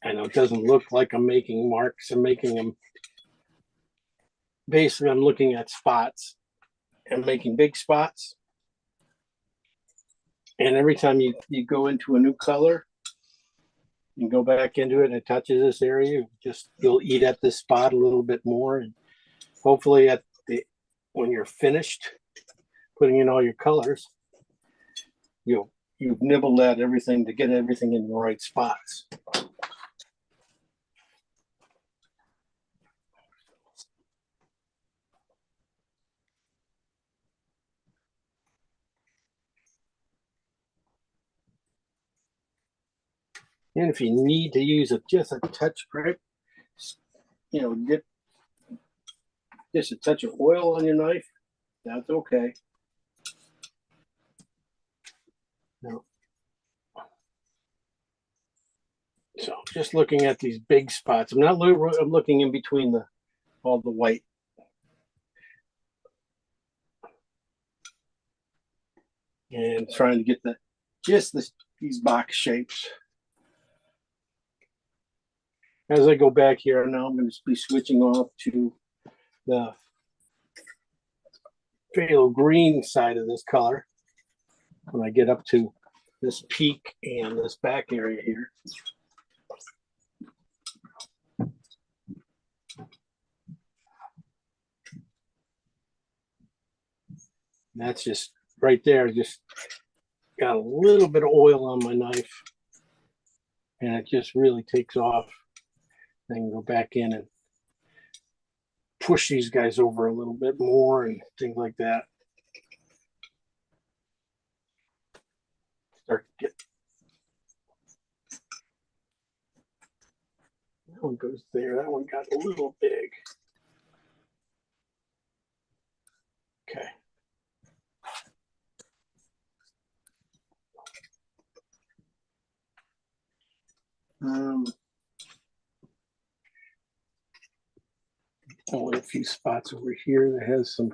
I know it doesn't look like I'm making marks. I'm making them. Basically, I'm looking at spots and making big spots. And every time you go into a new color, you go back into it and it touches this area, you'll eat at this spot a little bit more. And hopefully when you're finished putting in all your colors, you've nibbled at everything to get everything in the right spots. And if you need to use just a touch grip, get just a touch of oil on your knife, that's okay. No. So just looking at these big spots. I'm looking in between all the white. And trying to get these box shapes. As I go back here, now I'm going to be switching off to the phthalo green side of this color when I get up to this peak and this back area here. That's just right there, just got a little bit of oil on my knife, and it just really takes off. I can go back in and push these guys over a little bit more and things like that. Start to get, that one goes there. That one got a little big. Okay. Only a few spots over here that has some.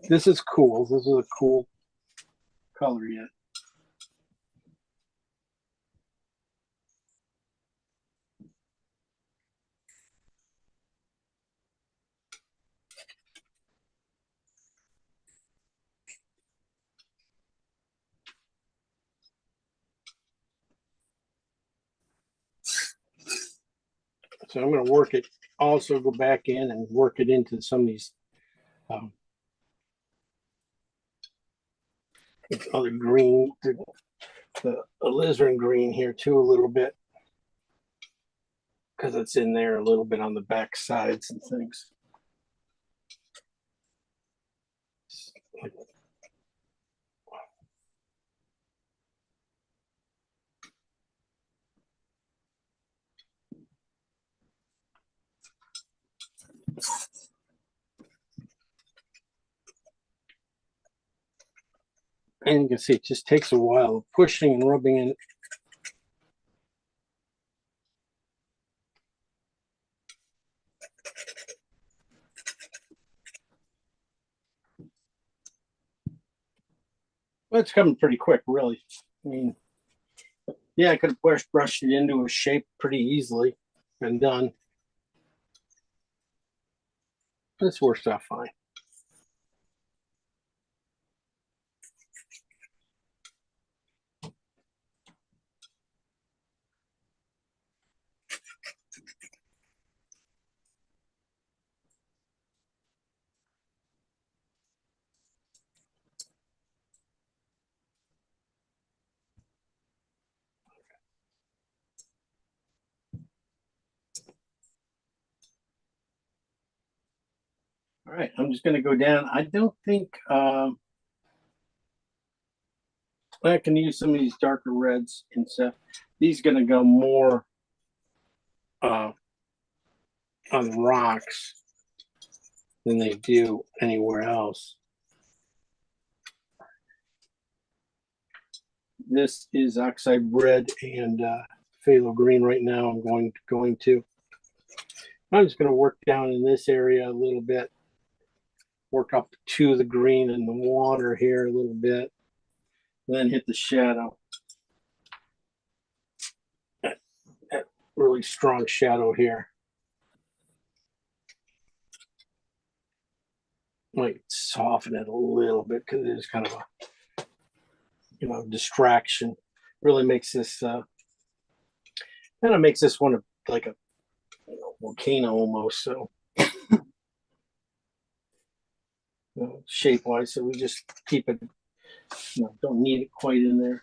This is cool. This is a cool color yet. So I'm going to work it, also go back in and work it into some of these other green, the alizarin green here too a little bit, because it's in there a little bit on the back sides and things. And you can see it just takes a while pushing and rubbing in. Well, it's coming pretty quick, really. I mean, yeah, I could have brushed it into a shape pretty easily and done. This works out fine. All right, I'm just going to go down. I don't think I can use some of these darker reds and stuff. These going to go more on rocks than they do anywhere else. This is oxide red and phthalo green right now. I'm going to. I'm just going to work down in this area a little bit. Work up to the green and the water here a little bit. Then hit the shadow. That really strong shadow here. Might soften it a little bit because it is kind of a distraction. Really makes this kind of makes this one like a volcano almost. So shape wise, so we just keep it. Don't need it quite in there.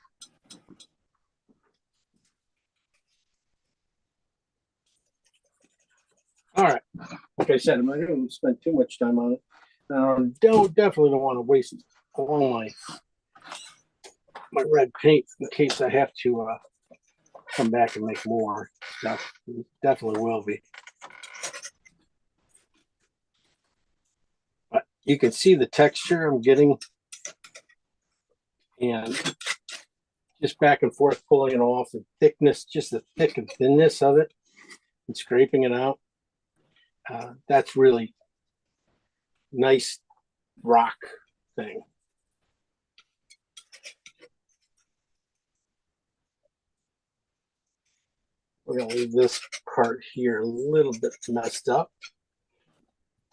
All right, like I said, I'm not going to spend too much time on it. Definitely don't want to waste all my red paint in case I have to come back and make more stuff. Definitely will be. But you can see the texture I'm getting, and just back and forth pulling it off, the thickness, just the thick and thinness of it, and scraping it out. That's really nice rock thing. We're going to leave this part here a little bit messed up.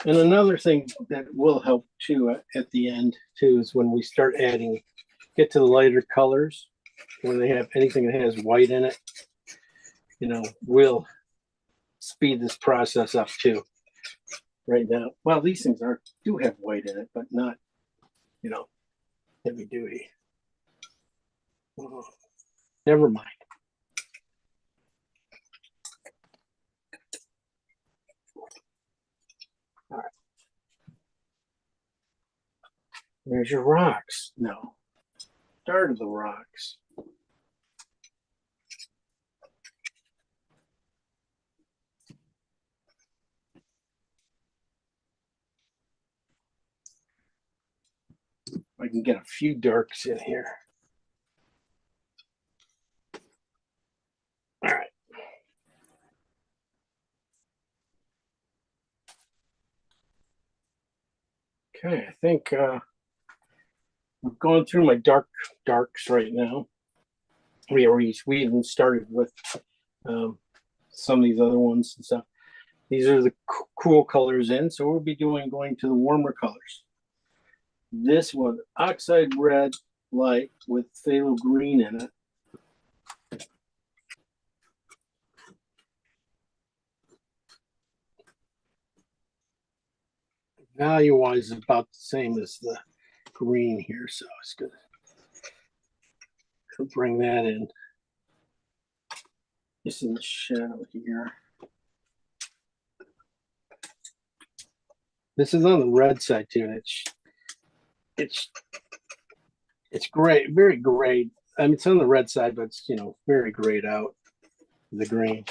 And another thing that will help too at the end too is when we start get to the lighter colors, when they have anything that has white in it, will speed this process up too. Right now, well, these things do have white in it, but not, heavy duty. Never mind. All right. There's your rocks. No. Start of the rocks. I can get a few darks in here. All right. Okay, I think I'm going through my darks right now. We even started with some of these other ones and stuff. These are the cool colors in, so we'll be going to the warmer colors. This one, oxide red light with phthalo green in it. Value-wise, about the same as the green here, so it's good to bring that in. Just in the shadow here. This is on the red side too, and it's great, very grayed. I mean, it's on the red side, but it's very grayed out. The green.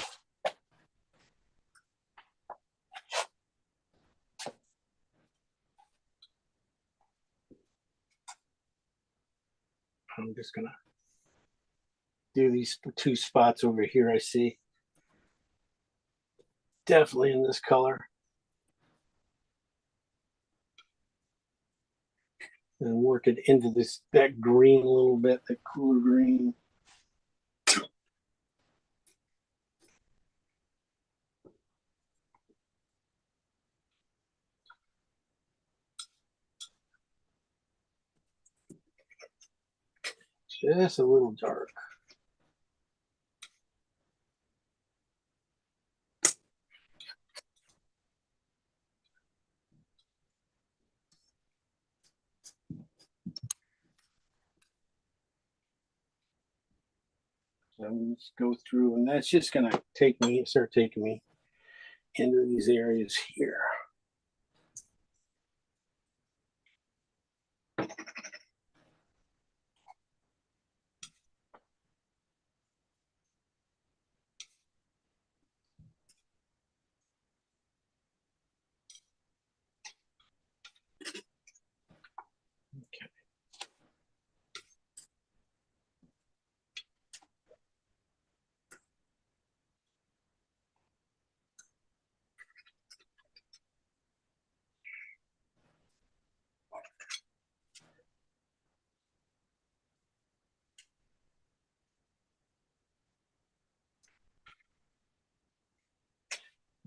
I'm just gonna do these two spots over here. I see definitely in this color. and work it into that green a little bit, that cooler green. Just a little dark. So I'm just go through, and that's just gonna start taking me into these areas here.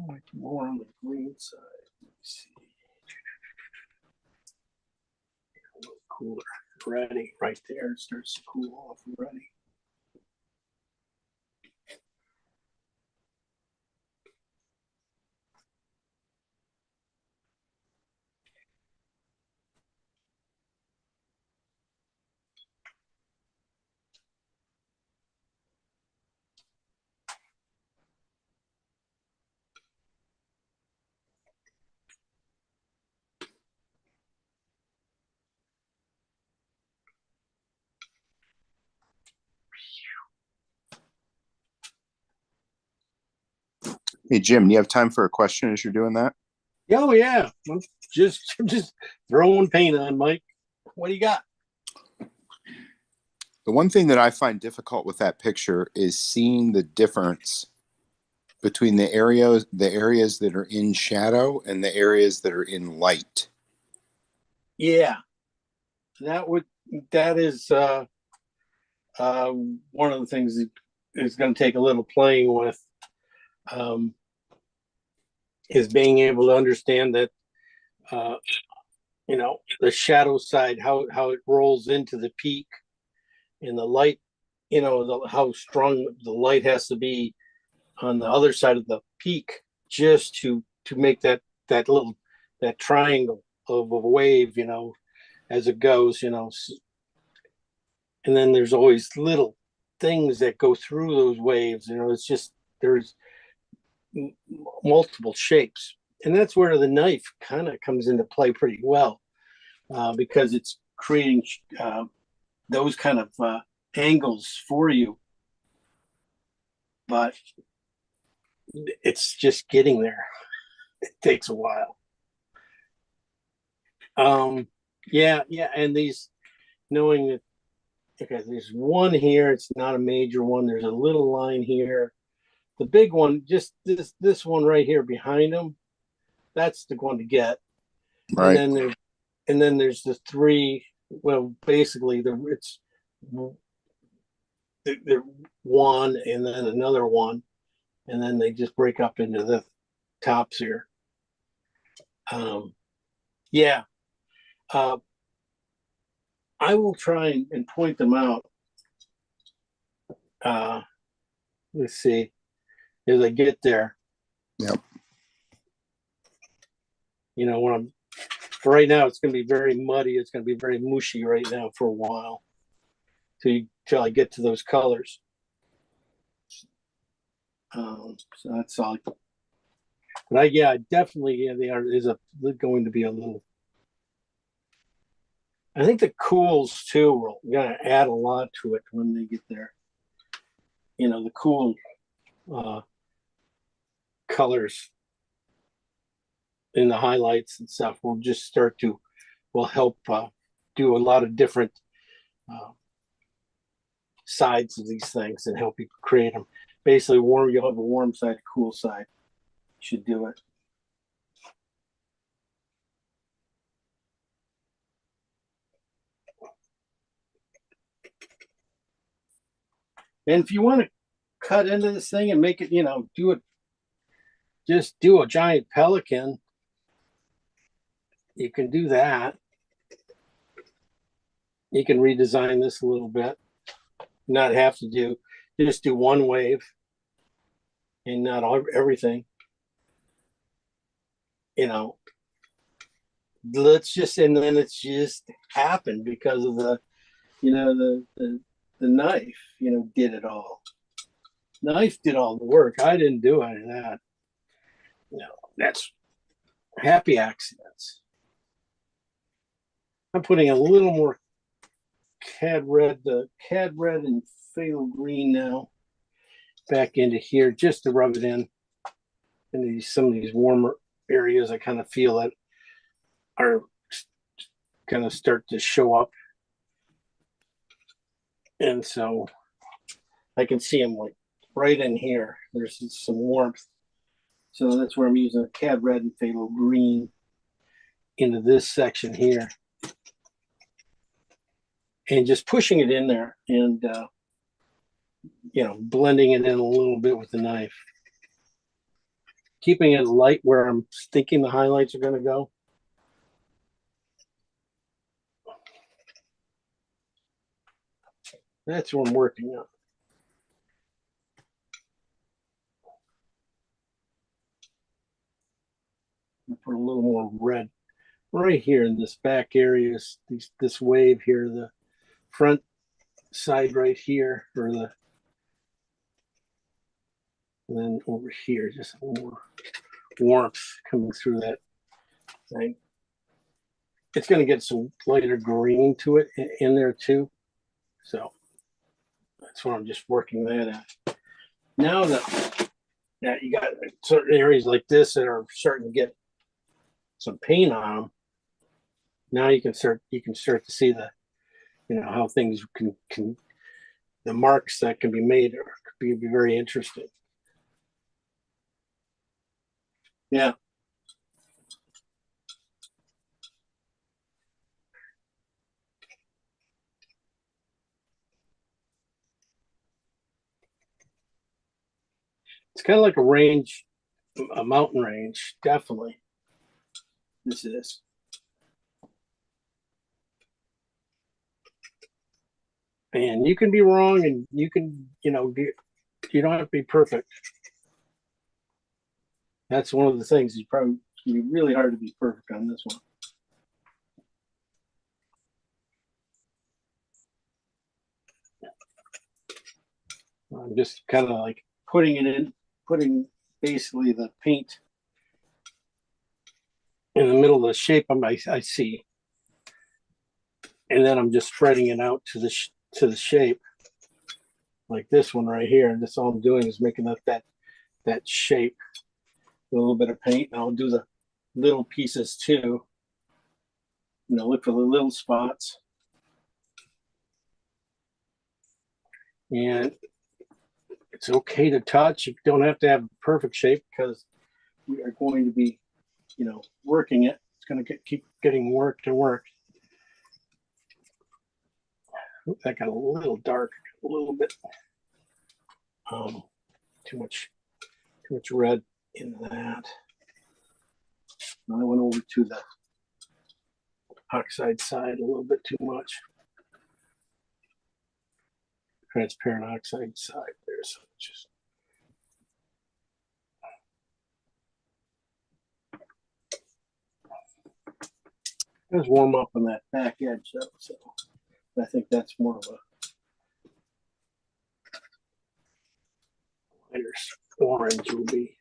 Like more on the green side. Let me see. A little cooler. Ready right there. It starts to cool off already.
Hey, Jim, do you have time for a question as you're doing that?
Oh yeah. I'm just throwing paint on, Mike. What do you got?
The one thing that I find difficult with that picture is seeing the difference between the areas that are in shadow and the areas that are in light.
Yeah. That is one of the things that is going to take a little playing with, is being able to understand that, the shadow side, how it rolls into the peak, and the light, how strong the light has to be on the other side of the peak just to make that triangle of a wave, as it goes, and then there's always little things that go through those waves. It's just there's multiple shapes, and that's where the knife kind of comes into play pretty well, because it's creating those kind of angles for you, but it's just getting there. It takes a while. Yeah, and these, knowing that, okay, there's one here, it's not a major one, there's a little line here. The big one, just this one right here behind them, that's the one to get.
Right.
And then there's the three. Well, basically, it's one and then another one, and then they just break up into the tops here. Yeah. I will try and point them out. Let's see, as I get there.
Yep.
When for right now, it's going to be very muddy. It's going to be very mushy right now for a while, till I get to those colors. So that's all. But definitely, going to be a little. I think the cools too are going to add a lot to it when they get there. The cool colors in the highlights and stuff will help do a lot of different sides of these things and help you create them. Basically, you'll have a warm side, a cool side. Should do it. And if you want to cut into this thing and make it, do it, just do a giant pelican, you can do that. You can redesign this a little bit, not have to just do one wave and not everything. And then it's just happened because of the knife, did it all. Knife did all the work. I didn't do any of that. That's happy accidents. I'm putting a little more the cad red and phthalo green now back into here just to rub it in some of these warmer areas. I kind of feel that are going to start to show up. And so I can see them like right in here. There's some warmth. So that's where I'm using a cad red and phthalo green into this section here. And just pushing it in there and, blending it in a little bit with the knife. Keeping it light where I'm thinking the highlights are going to go. That's what I'm working on. Put a little more red right here in this back area, this wave here, the front side right here, and then over here, just a little more warmth coming through that thing. It's going to get some lighter green to it in there too. So that's what I'm just working that at. Now that you got certain areas like this that are starting to get some paint on them, now you can start to see the, how things can the marks that can be made could be very interesting. Yeah. It's kind of like a mountain range, definitely. This is. And you can be wrong, and you can, you don't have to be perfect. That's one of the things. It's probably be really hard to be perfect on this one. I'm just kind of like putting basically the paint in the middle of the shape I see, and then I'm just spreading it out to the shape, like this one right here. And that's all I'm doing is making up that shape with a little bit of paint. And I'll do the little pieces too. Look for the little spots. And it's okay to touch. You don't have to have a perfect shape because we are going to be, working it. It's going to keep getting worked and worked. That got a little dark, a little bit. Too much red in that. I went over to the oxide side a little bit too much. Transparent oxide side there, so just let's warm up on that back edge though, so I think that's more of a lighter orange will be.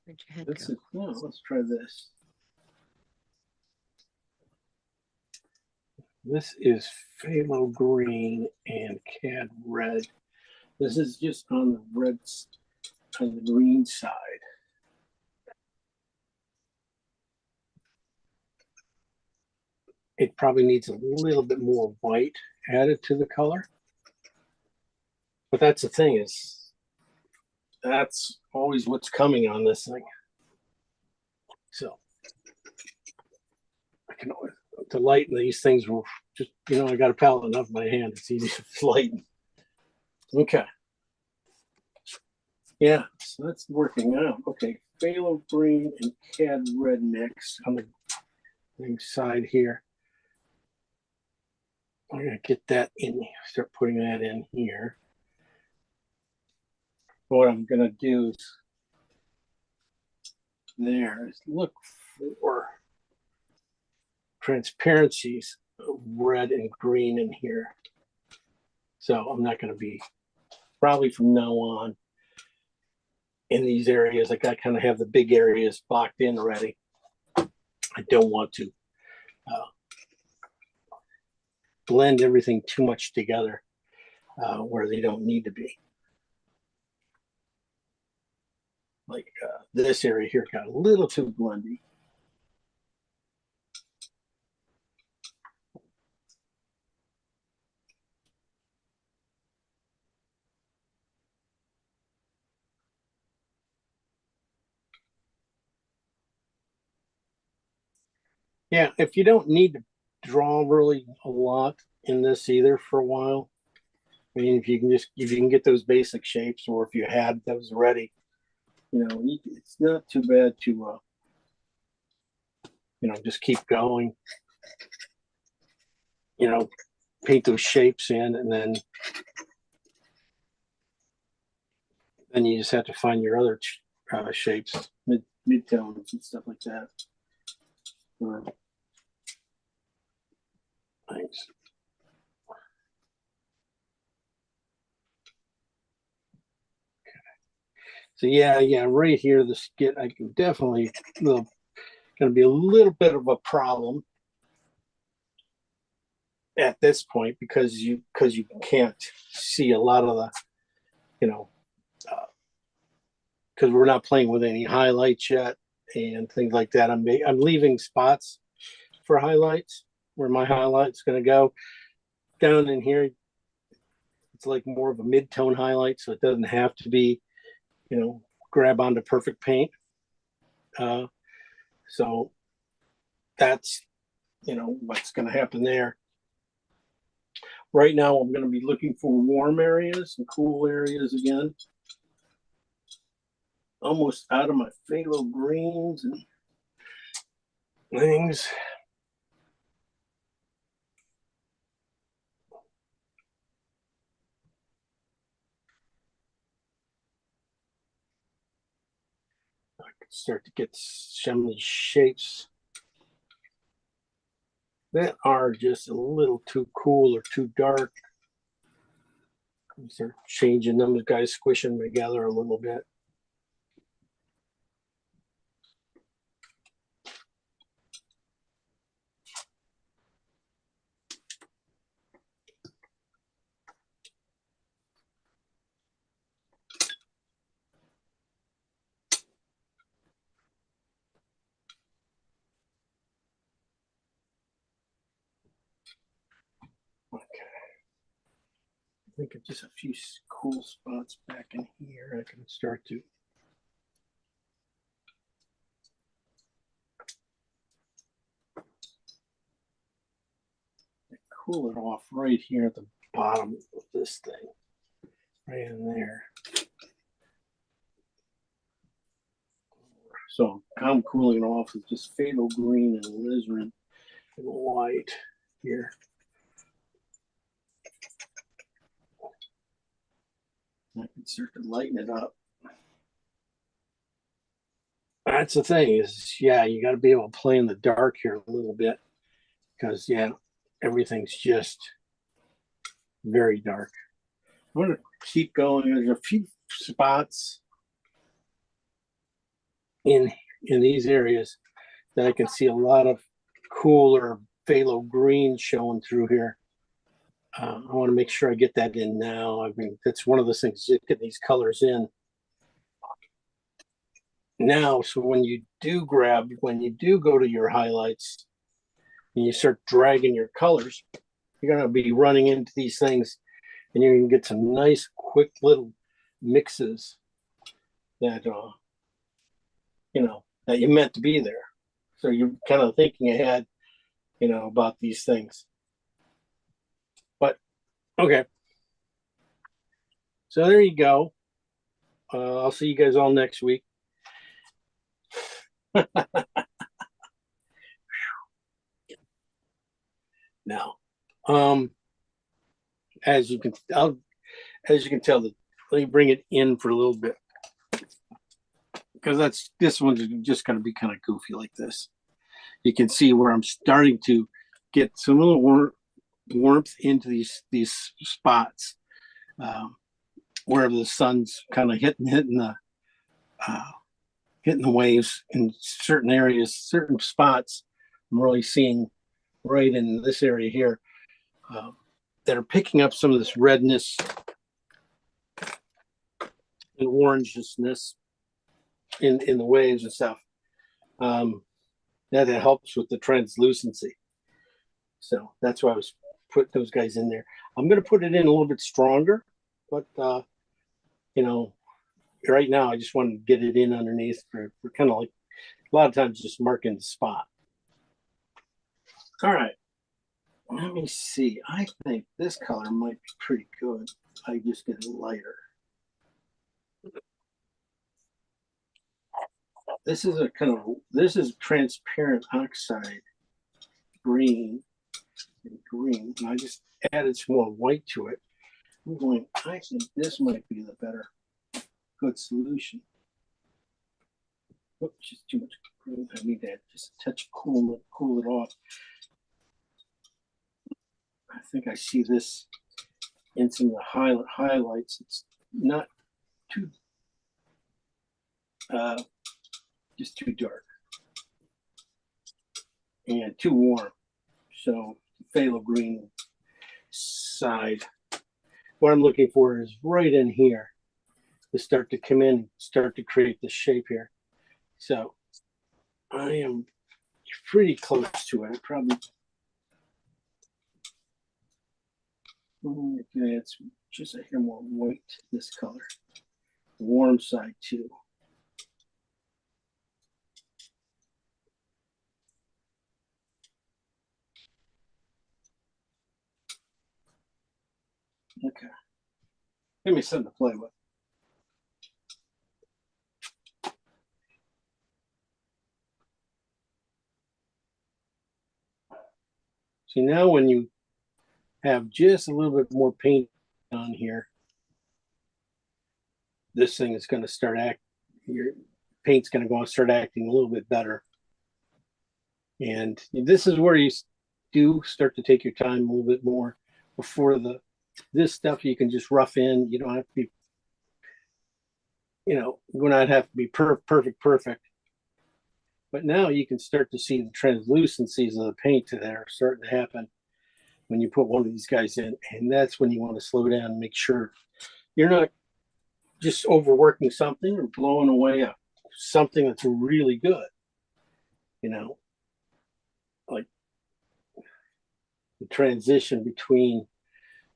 Where'd your head
No,
go?
let's try this. This is phthalo green and cad red. This is just on the reds, on the green side. It probably needs a little bit more white added to the color. But that's the thing is, that's always what's coming on this thing. So I can to lighten these things will just, I got a palette enough in my hand. It's easy to lighten. Okay. Yeah, so that's working out. Okay, phthalo green and cad red mix on the side here. I'm gonna get that in, start putting that in here. What I'm gonna do is there is look for transparencies of red and green in here. So I'm not gonna be, probably from now on, in these areas, like I kind of have the big areas blocked in already. I don't want to blend everything too much together where they don't need to be. Like this area here got a little too blendy. Yeah, if you don't need to draw really a lot in this either for a while, I mean, if you can get those basic shapes, or if you had those ready, it's not too bad to, just keep going. Paint those shapes in, and then you just have to find your other shapes, midtones and stuff like that. Thanks. So yeah, right here, the skit, I can definitely, going to be a little bit of a problem at this point because you can't see a lot of the, because we're not playing with any highlights yet and things like that. I'm leaving spots for highlights where my highlight's going to go. Down in here, it's like more of a mid-tone highlight, so it doesn't have to be, grab onto perfect paint. So that's, what's going to happen there. Right now, I'm going to be looking for warm areas and cool areas again. Almost out of my phthalo greens and things. I can start to get some of these shapes that are just a little too cool or too dark. Start changing them, guys, squishing them together a little bit. Okay. I think of just a few cool spots back in here. I can start to cool it off right here at the bottom of this thing, right in there. So I'm cooling it off with just phthalo green and alizarin and white here. I can start to lighten it up. That's the thing is, yeah, you got to be able to play in the dark here a little bit because, yeah, everything's just very dark. I'm going to keep going. There's a few spots in these areas that I can see a lot of cooler phthalo green showing through here. I want to make sure I get that in now. I mean, that's one of those things, just get these colors in now. So when you do go to your highlights and you start dragging your colors, you're going to be running into these things and you can get some nice quick little mixes that, that you meant to be there. So you're kind of thinking ahead, about these things. But okay. So there you go. I'll see you guys all next week. Now, as you can tell, let me bring it in for a little bit, because this one's just going to be kind of goofy like this. You can see where I'm starting to get some little warmth into these spots, where the sun's kind of hitting the waves in certain areas, certain spots. I'm really seeing right in this area here that are picking up some of this redness and orangeness in the waves and stuff. That helps with the translucency. So that's why I was putting those guys in there. I'm going to put it in a little bit stronger, but right now I just want to get it in underneath for kind of like a lot of times just marking the spot. All right. Let me see. I think this color might be pretty good. I just get it lighter. This is transparent oxide green and green. And I just added some more white to it. I think this might be the better good solution. Oops, just too much green. I need that just a touch cool it off. I think I see this in some of the highlights. It's not too just too dark and too warm. So phthalo green side. What I'm looking for is right in here to start to come in, start to create this shape here. So I am pretty close to it. Probably. Okay, it's just a hair more white, this color. Warm side too. Okay. Give me something to play with. See, now when you have just a little bit more paint on here, this thing is going to start your paint's going to start acting a little bit better. And this is where you do start to take your time a little bit more before this stuff you can just rough in. You don't have to be, you do not have to be perfect. But now you can start to see the translucencies of the paint that are starting to happen when you put one of these guys in. And that's when you want to slow down and make sure you're not just overworking something or blowing away something that's really good. Like the transition between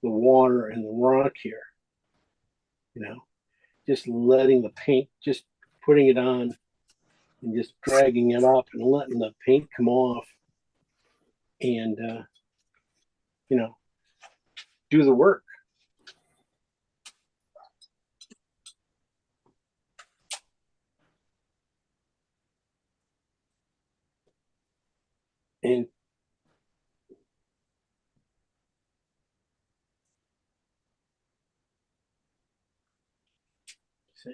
the water and the rock here. Just letting the paint, just putting it on and just dragging it up and letting the paint come off and, do the work. And see.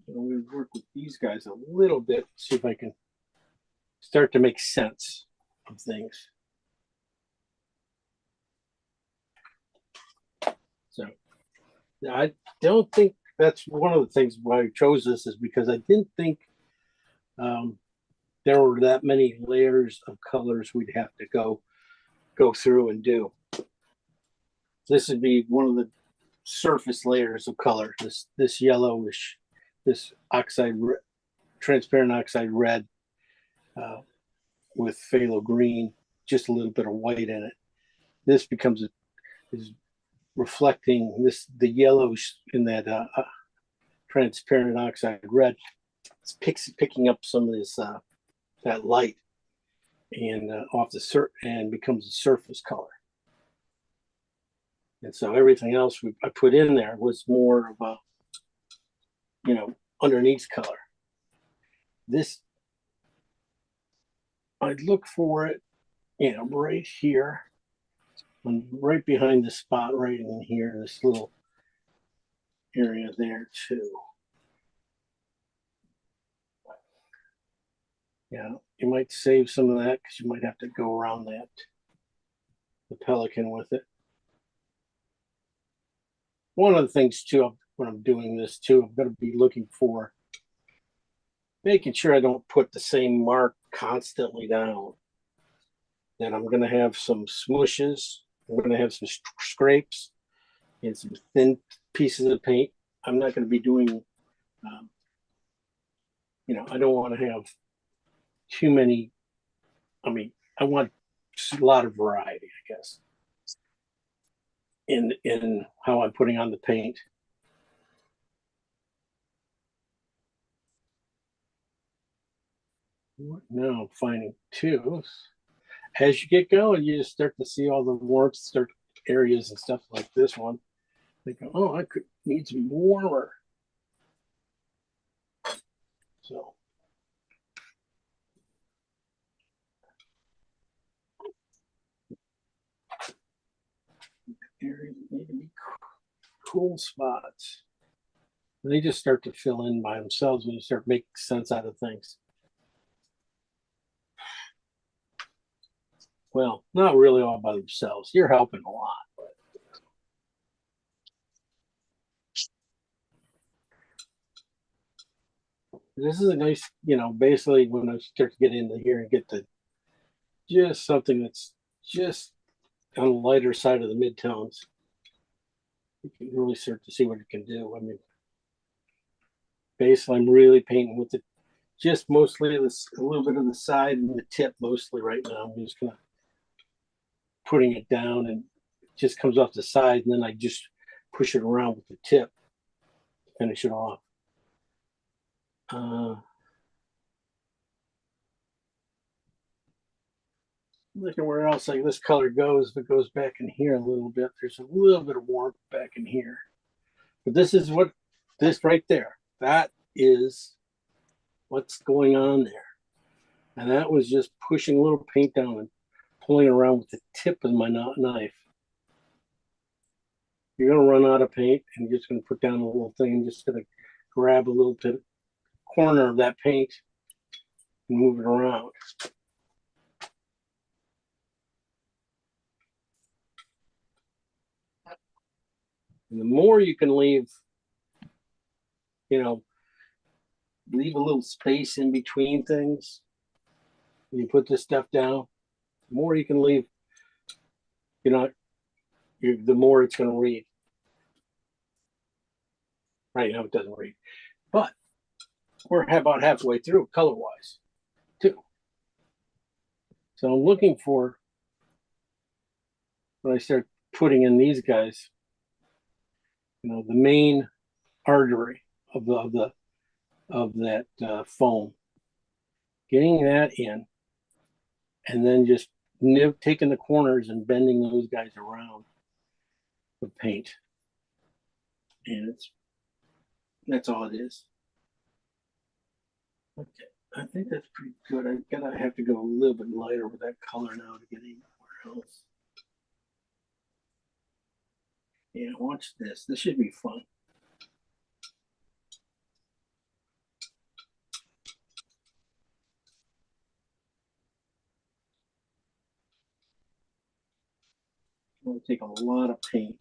We work with these guys a little bit, see if I can start to make sense of things. So I don't think that's one of the things why I chose this, is because I didn't think there were that many layers of colors we'd have to go through and do. This would be one of the surface layers of color, this yellowish, this oxide transparent oxide red with phthalo green, just a little bit of white in it. This becomes is reflecting the yellows in that transparent oxide red. It's picking up some of this that light and off the and becomes a surface color. And so everything else I put in there was more of a, underneath color. This, I'd look for it, right here, right behind the spot, right in here, this little area there too. Yeah, you might save some of that because you might have to go around the pelican with it. One of the things too, when I'm doing this too, I'm going to be looking for making sure I don't put the same mark constantly down. That I'm going to have some smooshes, I'm going to have some scrapes and some thin pieces of paint. I'm not going to be doing, I don't want to have too many. I want a lot of variety, I guess, in how I'm putting on the paint. Now I'm finding too, as you get going, you just start to see all the warmth, areas and stuff like this one. Think, oh, I need to be warmer. So. Areas need to be cool spots. And they just start to fill in by themselves when you start making sense out of things. Well, not really all by themselves. You're helping a lot. But. This is a nice, basically when I start to get into here and get to just something that's just on the lighter side of the midtones, you can really start to see what it can do. Basically, I'm really painting with it, just mostly a little bit of the side and the tip mostly right now. I'm just kind of putting it down and it just comes off the side, and then I just push it around with the tip to finish it off. Looking where else like this color goes, if it goes back in here a little bit, there's a little bit of warmth back in here. But this right there, that is what's going on there. And that was just pushing a little paint down and pulling around with the tip of my knife. You're going to run out of paint and you're just going to put down a little thing and just going to grab a little bit corner of that paint and move it around. And the more you can leave, leave a little space in between things. When you put this stuff down, the more you can leave, the more it's going to read. Right now it doesn't read. But we're about halfway through color-wise, too. So I'm looking for, when I start putting in these guys, the main artery of that foam, getting that in, and then just taking the corners and bending those guys around with paint. And that's all it is. Okay, I think that's pretty good. I have to go a little bit lighter with that color now to get anywhere else. Yeah, watch this. This should be fun. I'm going to take a lot of paint.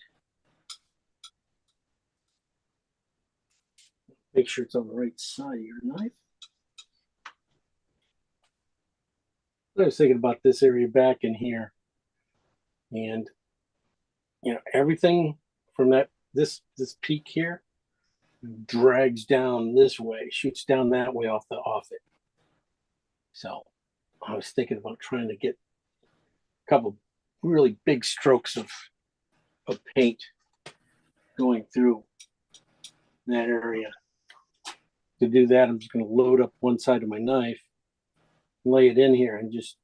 Make sure it's on the right side of your knife. I was thinking about this area back in here. And, everything from this peak here drags down this way, shoots down that way off it. So I was thinking about trying to get a couple really big strokes of paint going through that area. To do that, I'm just going to load up one side of my knife, lay it in here, and just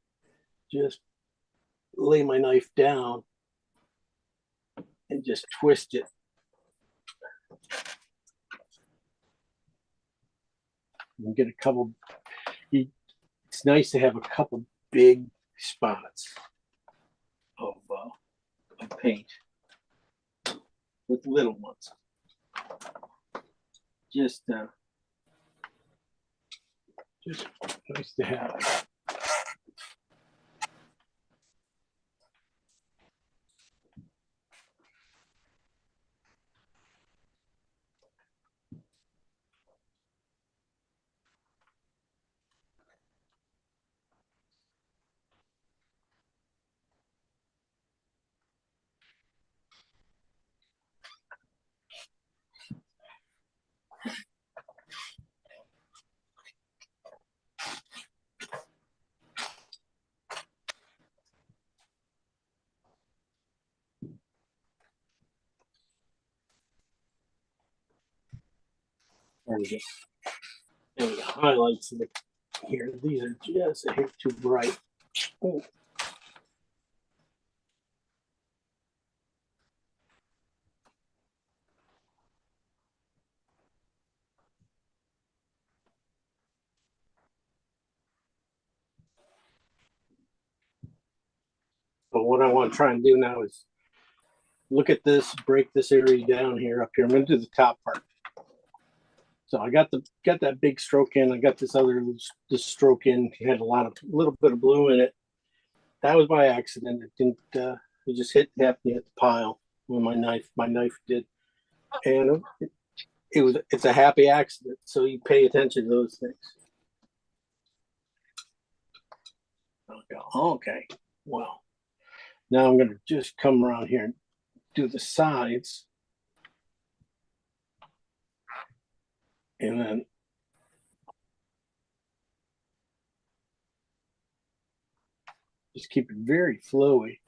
lay my knife down and just twist it. And get a couple. It's nice to have a couple big spots of paint with little ones. Just nice to have. There we go. And the highlights of it here. These are just a hair too bright. Oh. But what I want to try and do now is look at this, break this area down here up here. I'm going to do the top part. So I got that big stroke in. I got this stroke in. It had a little bit of blue in it. That was by accident. It didn't. It just happened to hit the pile when my knife did, and it's a happy accident. So you pay attention to those things. Okay. Well, now I'm going to just come around here and do the sides. And then just keep it very flowy.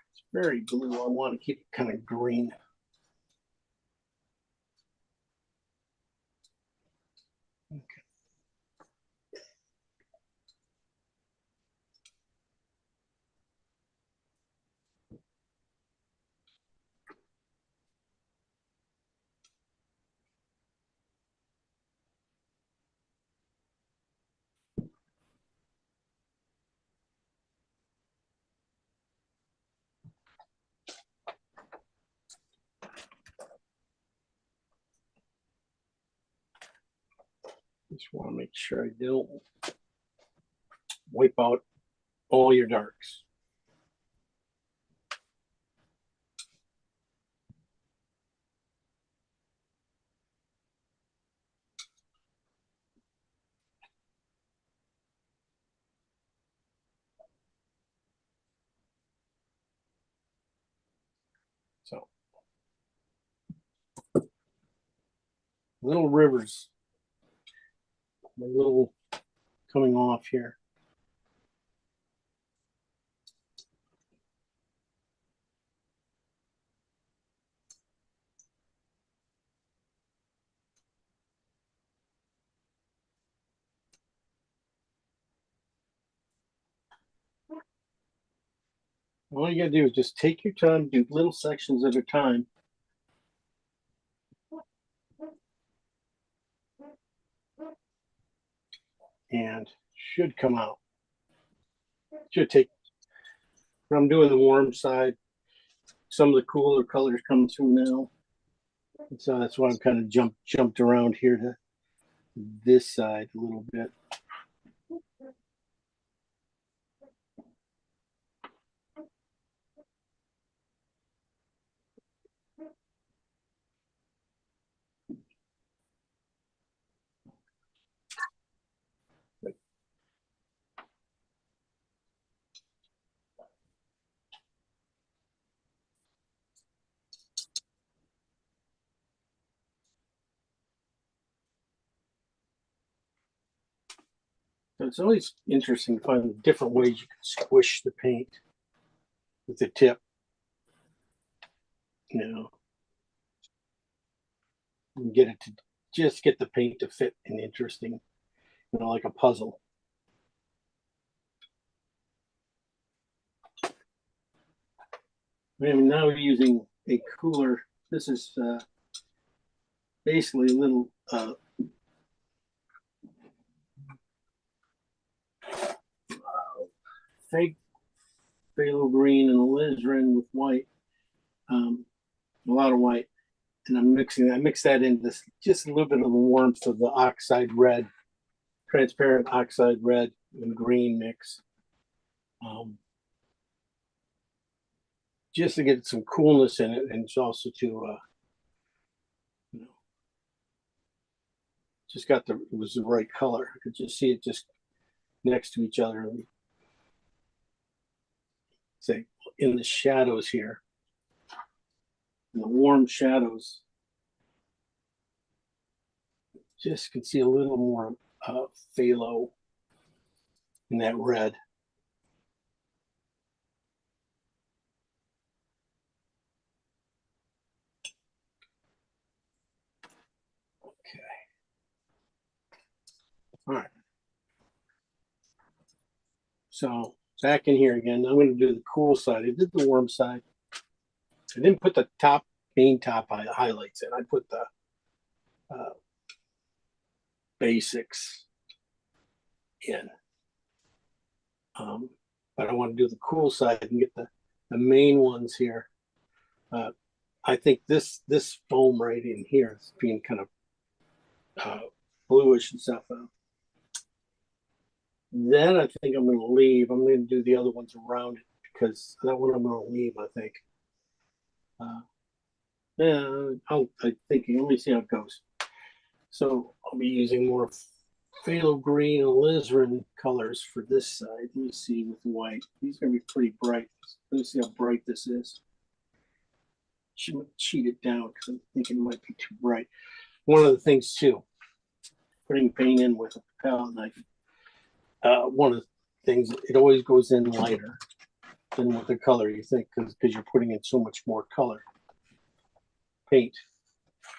It's very blue. I want to keep it kind of green. Okay. Just want to make sure I don't wipe out all your darks. So little rivers, a little coming off here. All you gotta do is just take your time, do little sections at a time. And should come out. Should take, when I'm doing the warm side, some of the cooler colors come through now. And so that's why I'm kind of jumped around here to this side a little bit. So it's always interesting to find different ways you can squish the paint with the tip. You know, and get it to just get the paint to fit in interesting, you know, like a puzzle. I'm now using a cooler. This is basically a little fake phthalo green and alizarin with white, a lot of white, and I'm mixing. I mix that in this just a little bit of the warmth of the oxide red, transparent oxide red and green mix, just to get some coolness in it, and it's also to, you know, just got it was the right color. I could just see it just next to each other. Say in the shadows here, in the warm shadows, just can see a little more phthalo in that red. Okay. All right. So back in here again, I'm going to do the cool side. I did the warm side. I didn't put the main top highlights in. I put the basics in. But I want to do the cool side and get the main ones here. I think this foam right in here is being kind of bluish and stuff. Then I think I'm going to leave. I'm going to do the other ones around it because that one I'm going to leave, I think. Yeah, I'm thinking, let me see how it goes. So I'll be using more phthalo green and alizarin colors for this side. Let me see with white. These are going to be pretty bright. Let me see how bright this is. Shouldn't cheat it down because I'm thinking it might be too bright. One of the things too, putting paint in with a palette knife, one of the things, it always goes in lighter than with the color, you think, because you're putting in so much more color. Paint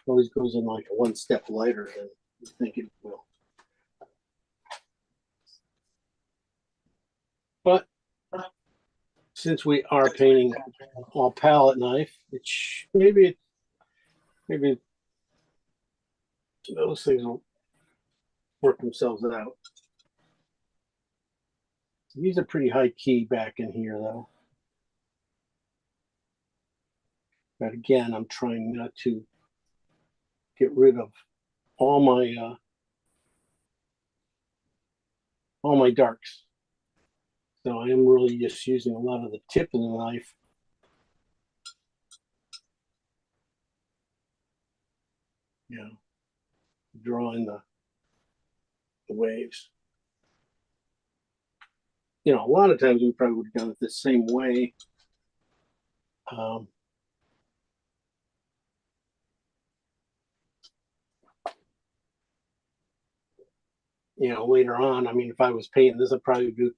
always goes in like one step lighter than you think it will. But since we are painting all palette knife, maybe those things will work themselves out. These are pretty high key back in here though. But again, I'm trying not to get rid of all my darks. So I am really just using a lot of the tip of the knife. You know, drawing the waves. You know, a lot of times we probably would have done it the same way. You know, later on, I mean, if I was painting this, I'd probably do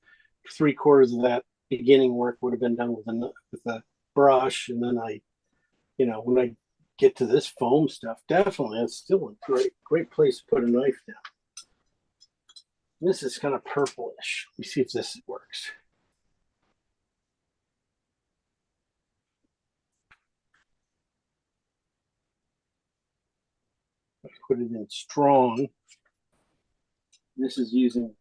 3/4 of that beginning work would have been done with a brush, and then you know, when I get to this foam stuff, definitely it's still a great place to put a knife down. This is kind of purplish. Let me see if this works. I put it in strong. This is using,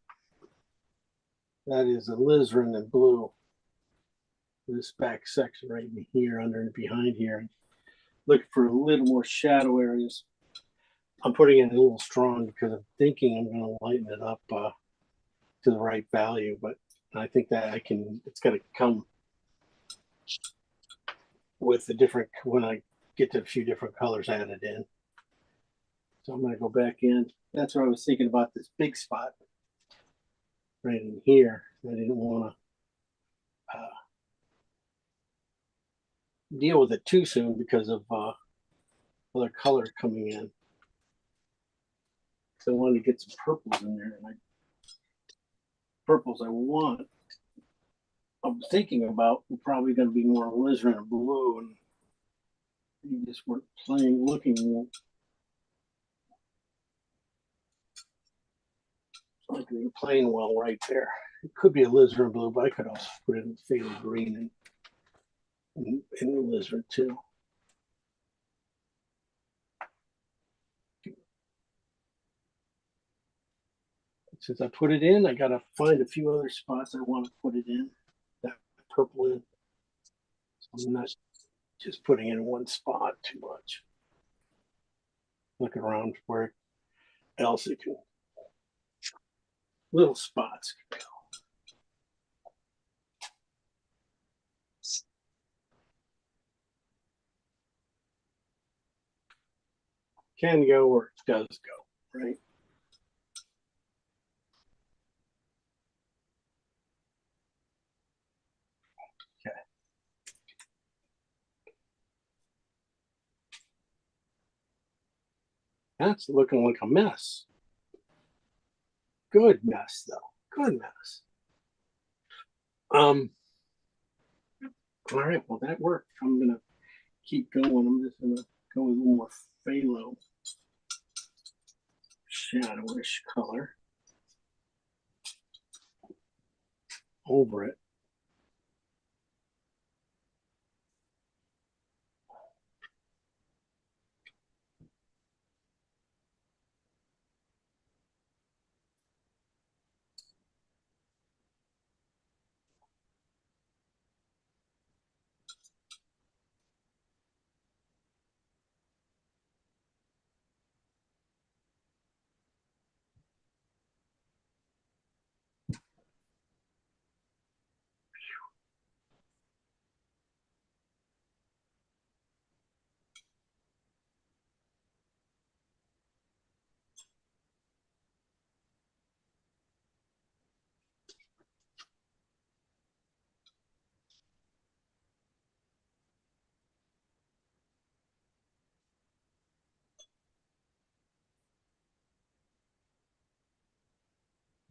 that is alizarin and blue. This back section right in here, under and behind here. Look for a little more shadow areas. I'm putting it a little strong because I'm thinking I'm going to lighten it up to the right value, but I think that it's got to come with the different, when I get a few different colors added in. So I'm gonna go back in. That's what I was thinking about, this big spot right in here. I didn't want to deal with it too soon because of other color coming in. So I wanted to get some purples in there, and purples I want. I'm thinking about probably going to be more alizarin and blue, and you just weren't looking like they were playing well right there. It could be alizarin blue, but I could also put it in faded green and alizarin too. Since I put it in, I gotta find a few other spots I want to put it in, that purple in. So I'm not just putting in one spot too much. Looking around where else it can, little spots can go. Can go where it does go, right? Okay. That's looking like a mess. Good mess, though. Good mess. All right, well, that worked. I'm gonna keep going. I'm just gonna go with a little more phthalo shadowish color over it.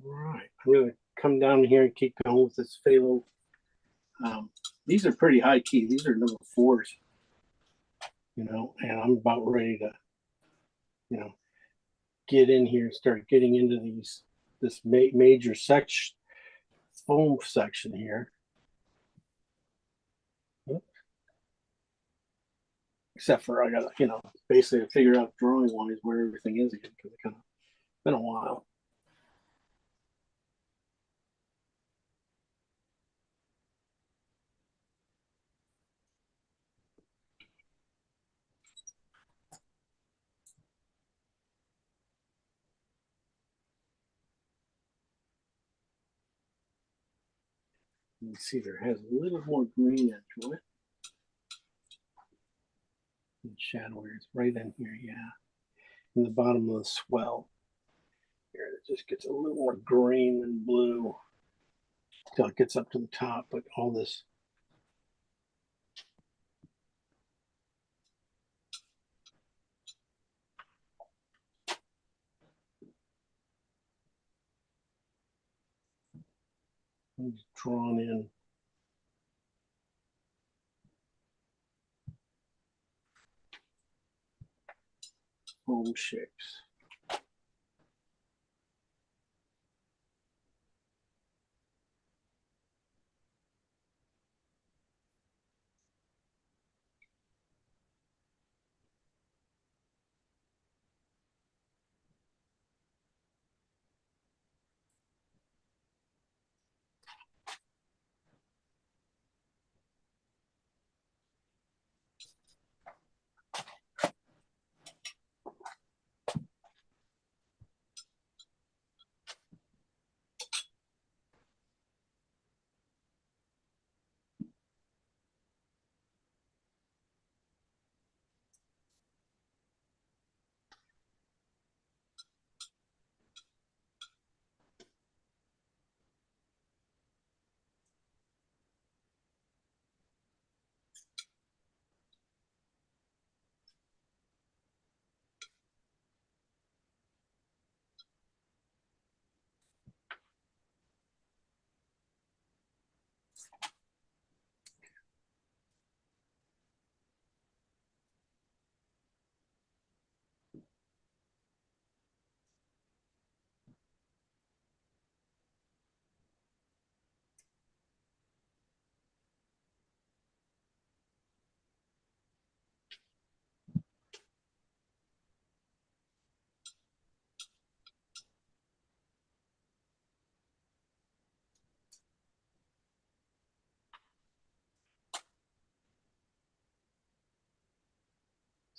All right, I'm gonna come down here and keep going with this phthalo. These are pretty high key. These are number 4s, and I'm about ready to, get in here and start getting into this major section, foam section here. Except for I got to, basically figure out drawing wise where everything is again, because it kind of been a while. You can see there has a little more green into it. And shadow where it's right in here, yeah. In the bottom of the swell. Here it just gets a little more green and blue till it gets up to the top, but all this is drawn in. Foam shapes.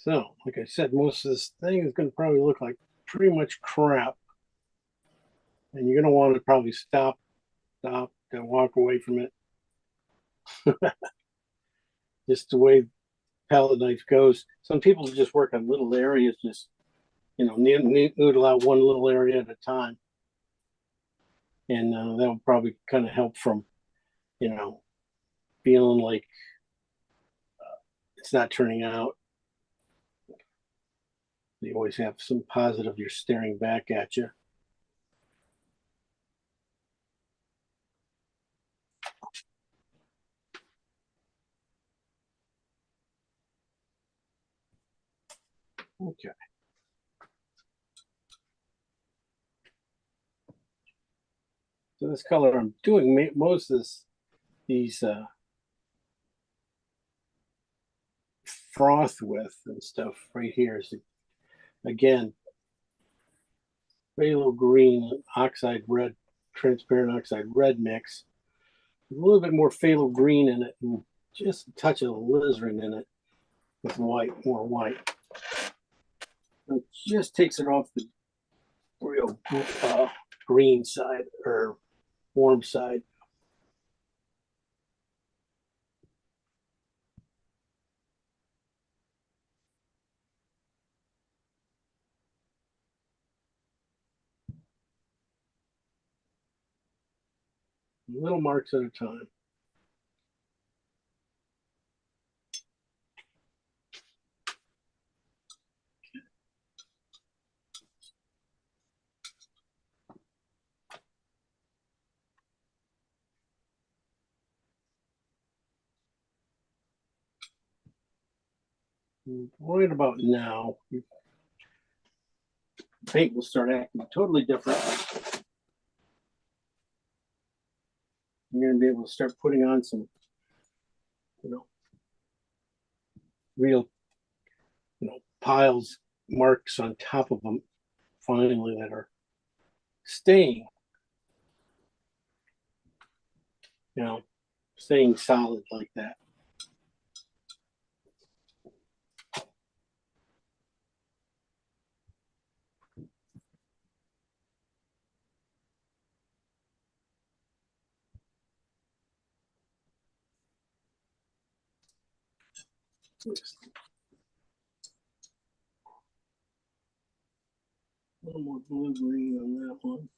So, like I said, most of this thing is going to probably look like pretty much crap. And you're going to want to probably stop, and walk away from it. Just the way palette knife goes. Some people just work on little areas, just, noodle out one little area at a time. And that will probably kind of help from, feeling like it's not turning out. You always have some positive you're staring back at you. Okay. So this color I'm doing most of these froth with and stuff right here is, again, phthalo green, oxide red, transparent oxide red mix. A little bit more phthalo green in it and just a touch of alizarin in it with white, more white. It just takes it off the real green side or warm side. Little marks at a time. Right about now, paint will start acting totally different. You're going to be able to start putting on some, real, piles, marks on top of them finally that are staying, staying solid like that. A little more blue green on that one.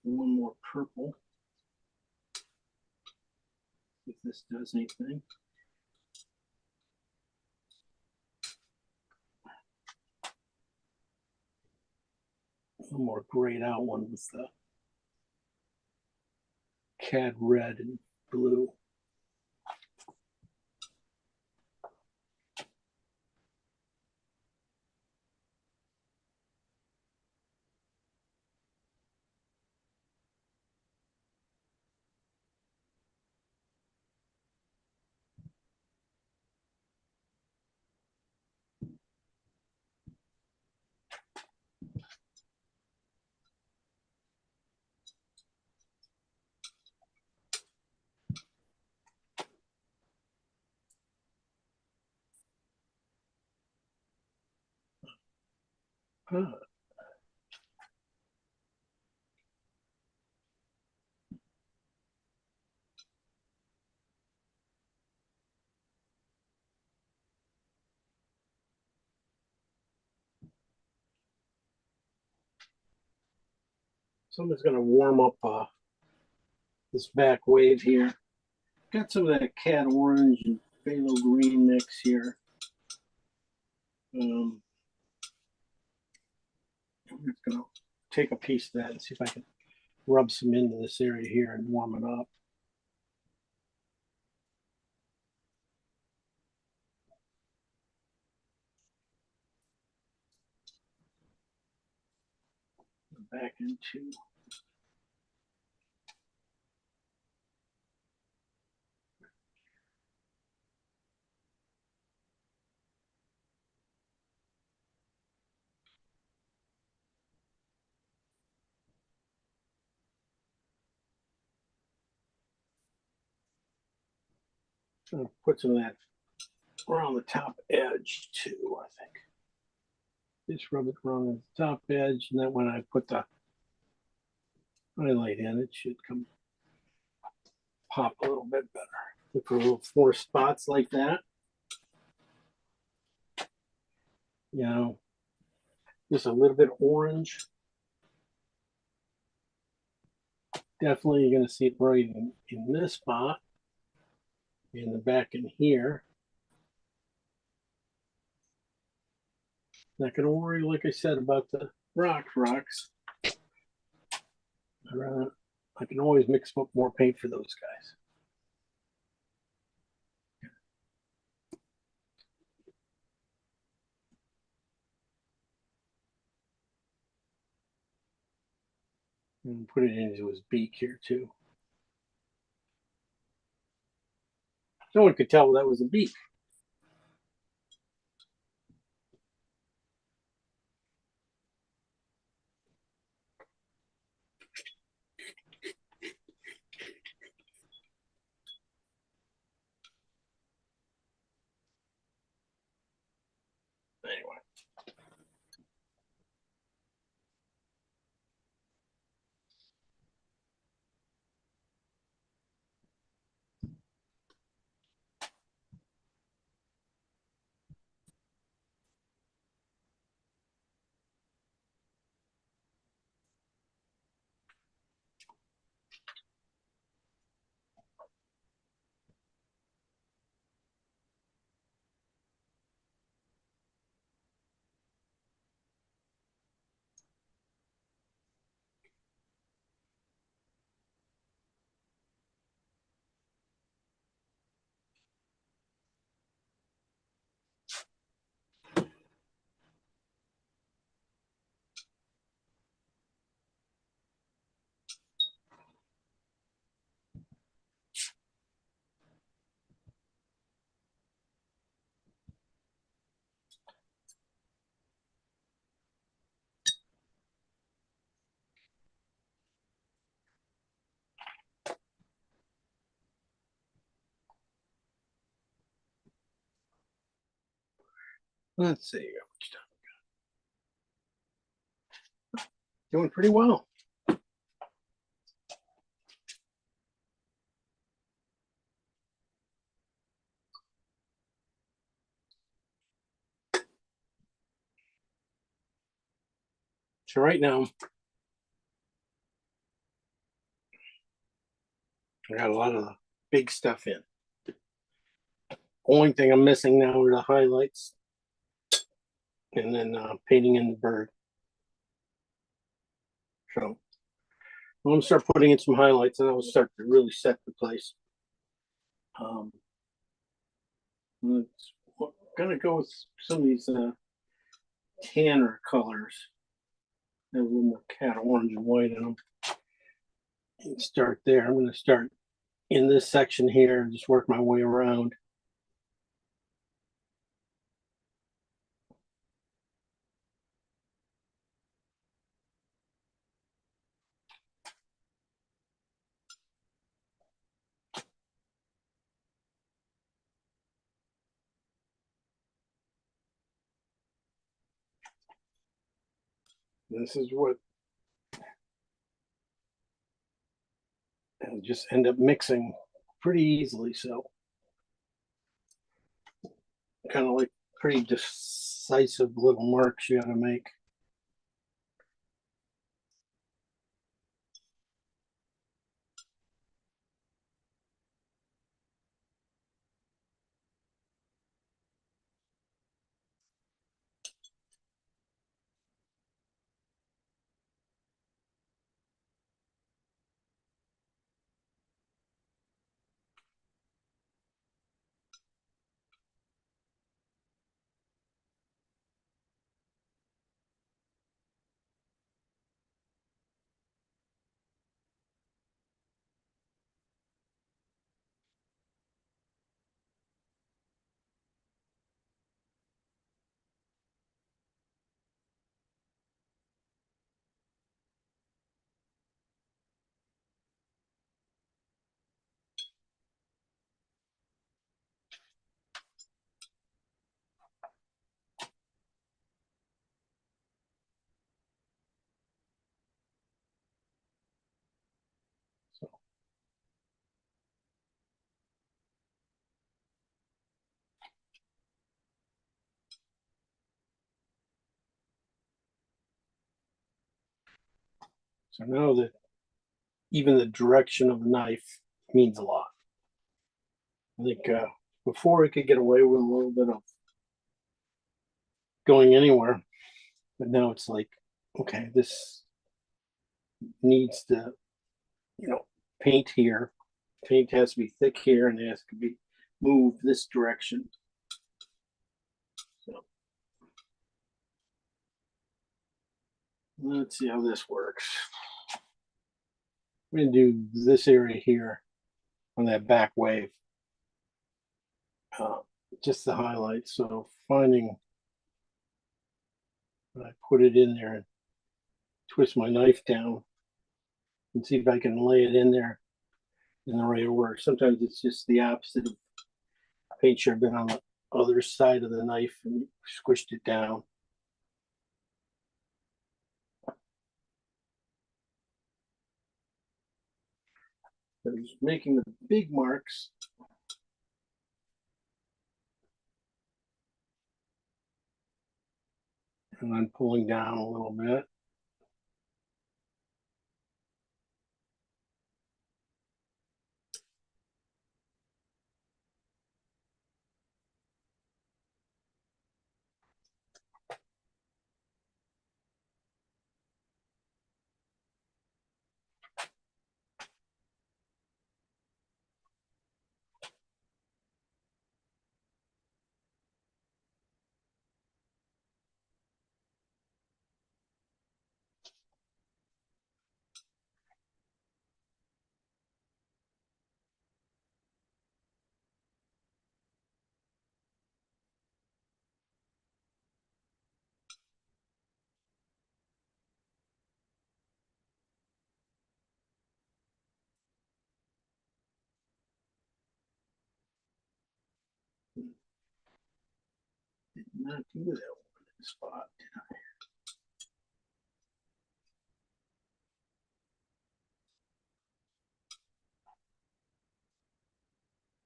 One more purple. If this does anything. One more grayed out one with the cad red and blue. Uh, Someone's gonna warm up this back wave here. Got some of that cat orange and phthalo green mix here. I'm just gonna take a piece of that and see if I can rub some into this area here and warm it up. Back into put some of that around the top edge too, I think. Just rub it around the top edge, and then when I put the highlight in, it should come pop a little bit better. Look for little 4 spots like that. You know, just a little bit orange. Definitely you're going to see it right in this spot, in the back in here. Not going to worry, like I said, about the rocks. I can always mix up more paint for those guys. And put it into his beak here too. No one could tell that was a beak. Anyway. Let's see. How much time we got? Doing pretty well. So right now, I got a lot of the big stuff in. Only thing I'm missing now are the highlights, and then painting in the bird. So I'm gonna start putting in some highlights, and I'll start to really set the place. Let's gonna go with some of these tanner colors. Have a little more cat orange and white in them. And start there. I'm gonna start in this section here and just work my way around. This is what and just end up mixing pretty easily. So kind of like pretty decisive little marks you got to make. So now that even the direction of the knife means a lot. I think before it could get away with a little bit of going anywhere, but now it's like, okay, this needs to, you know, paint here. Paint has to be thick here and it has to be moved this direction. So let's see how this works. I'm gonna do this area here on that back wave. Just the highlights. So finding, I put it in there and twist my knife down and see if I can lay it in there in the right order. Sometimes it's just the opposite of paint should have been on the other side of the knife and squished it down. I was making the big marks. And I'm pulling down a little bit. Did not do that one spot.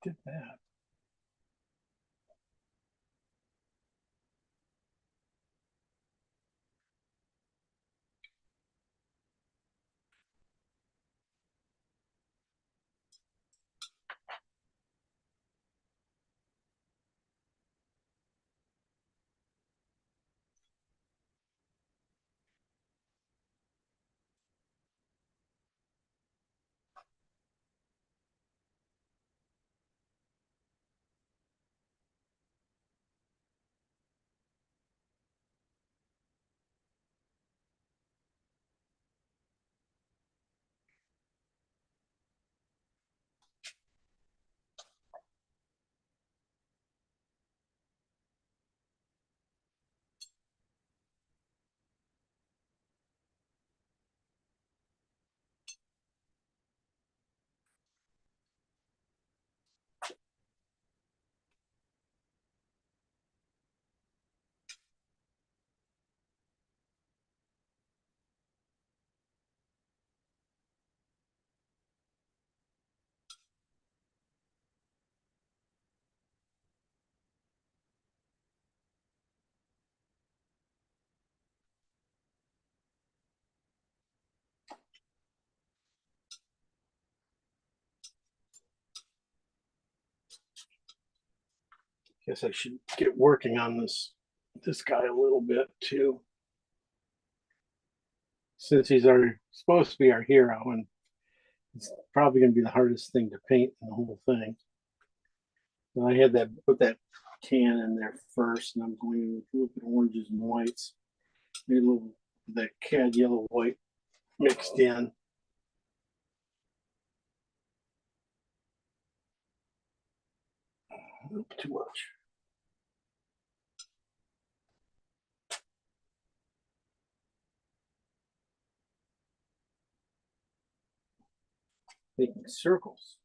Did that. Guess I should get working on this guy a little bit too. Since he's supposed to be our hero, and it's probably going to be the hardest thing to paint in the whole thing. And I had put that can in there first, and I'm going to look at oranges and whites. Maybe a little that cad yellow white mixed in. Not too much. Making circles.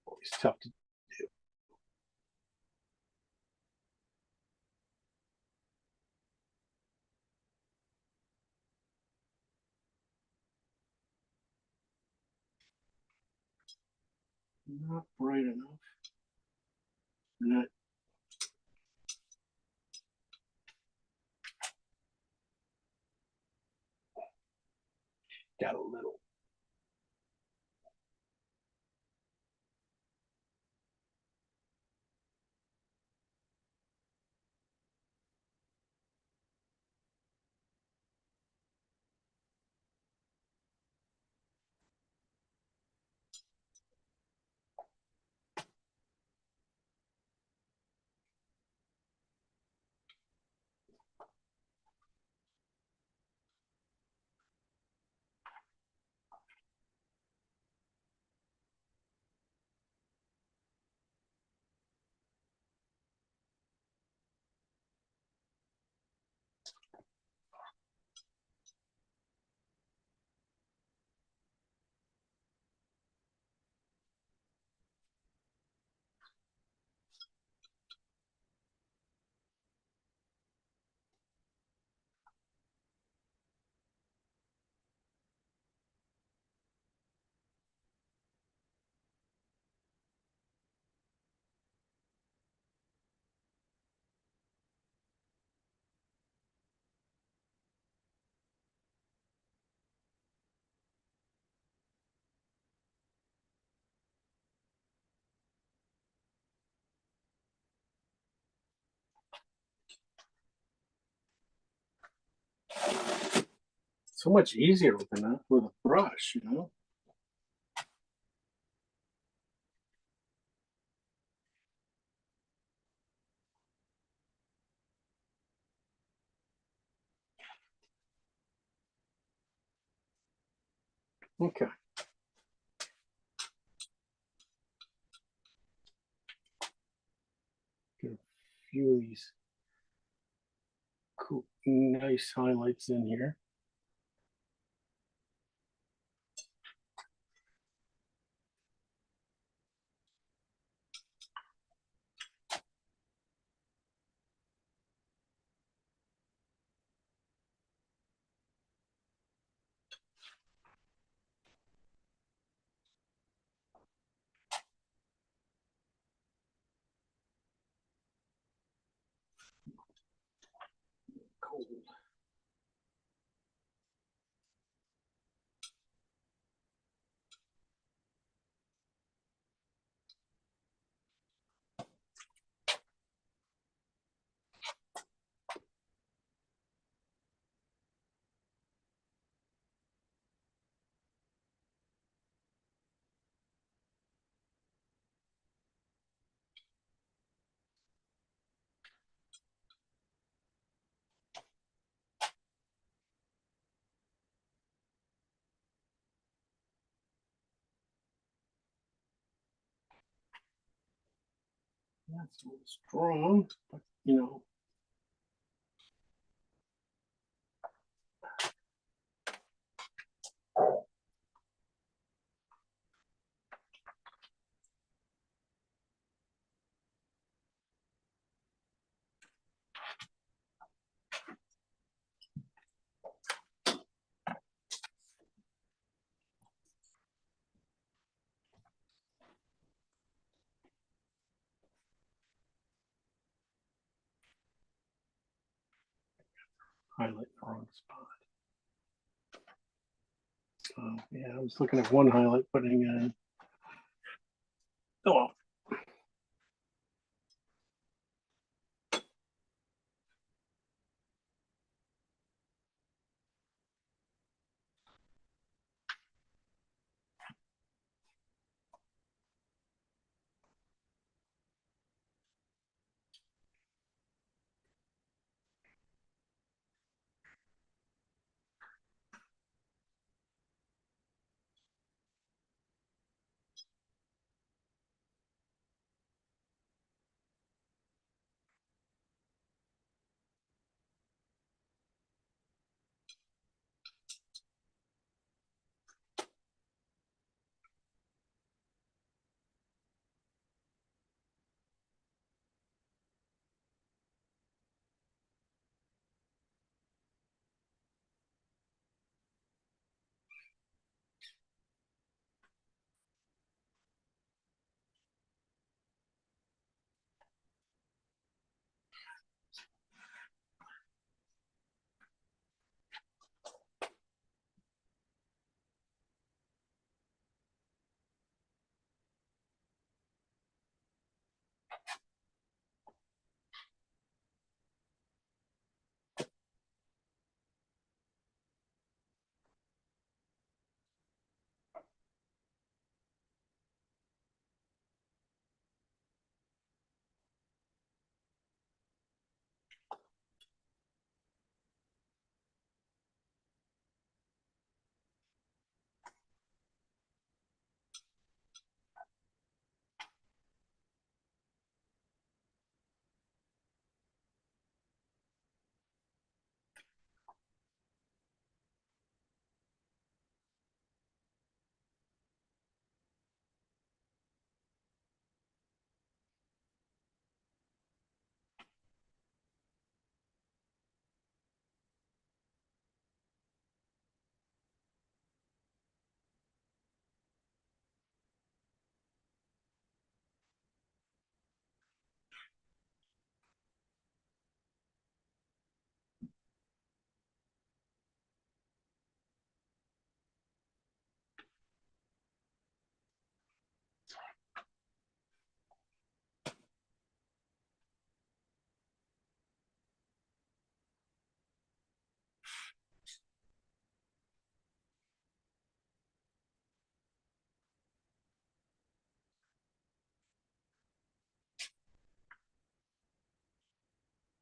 Always tough to do. Not bright enough. Not. Got a little. So much easier with a brush, you know. Okay. Get a few of these cool, nice highlights in here. Cold. That's a little strong, but you know. Highlight the wrong spot. Yeah, I was looking at one highlight, putting in. Oh, well.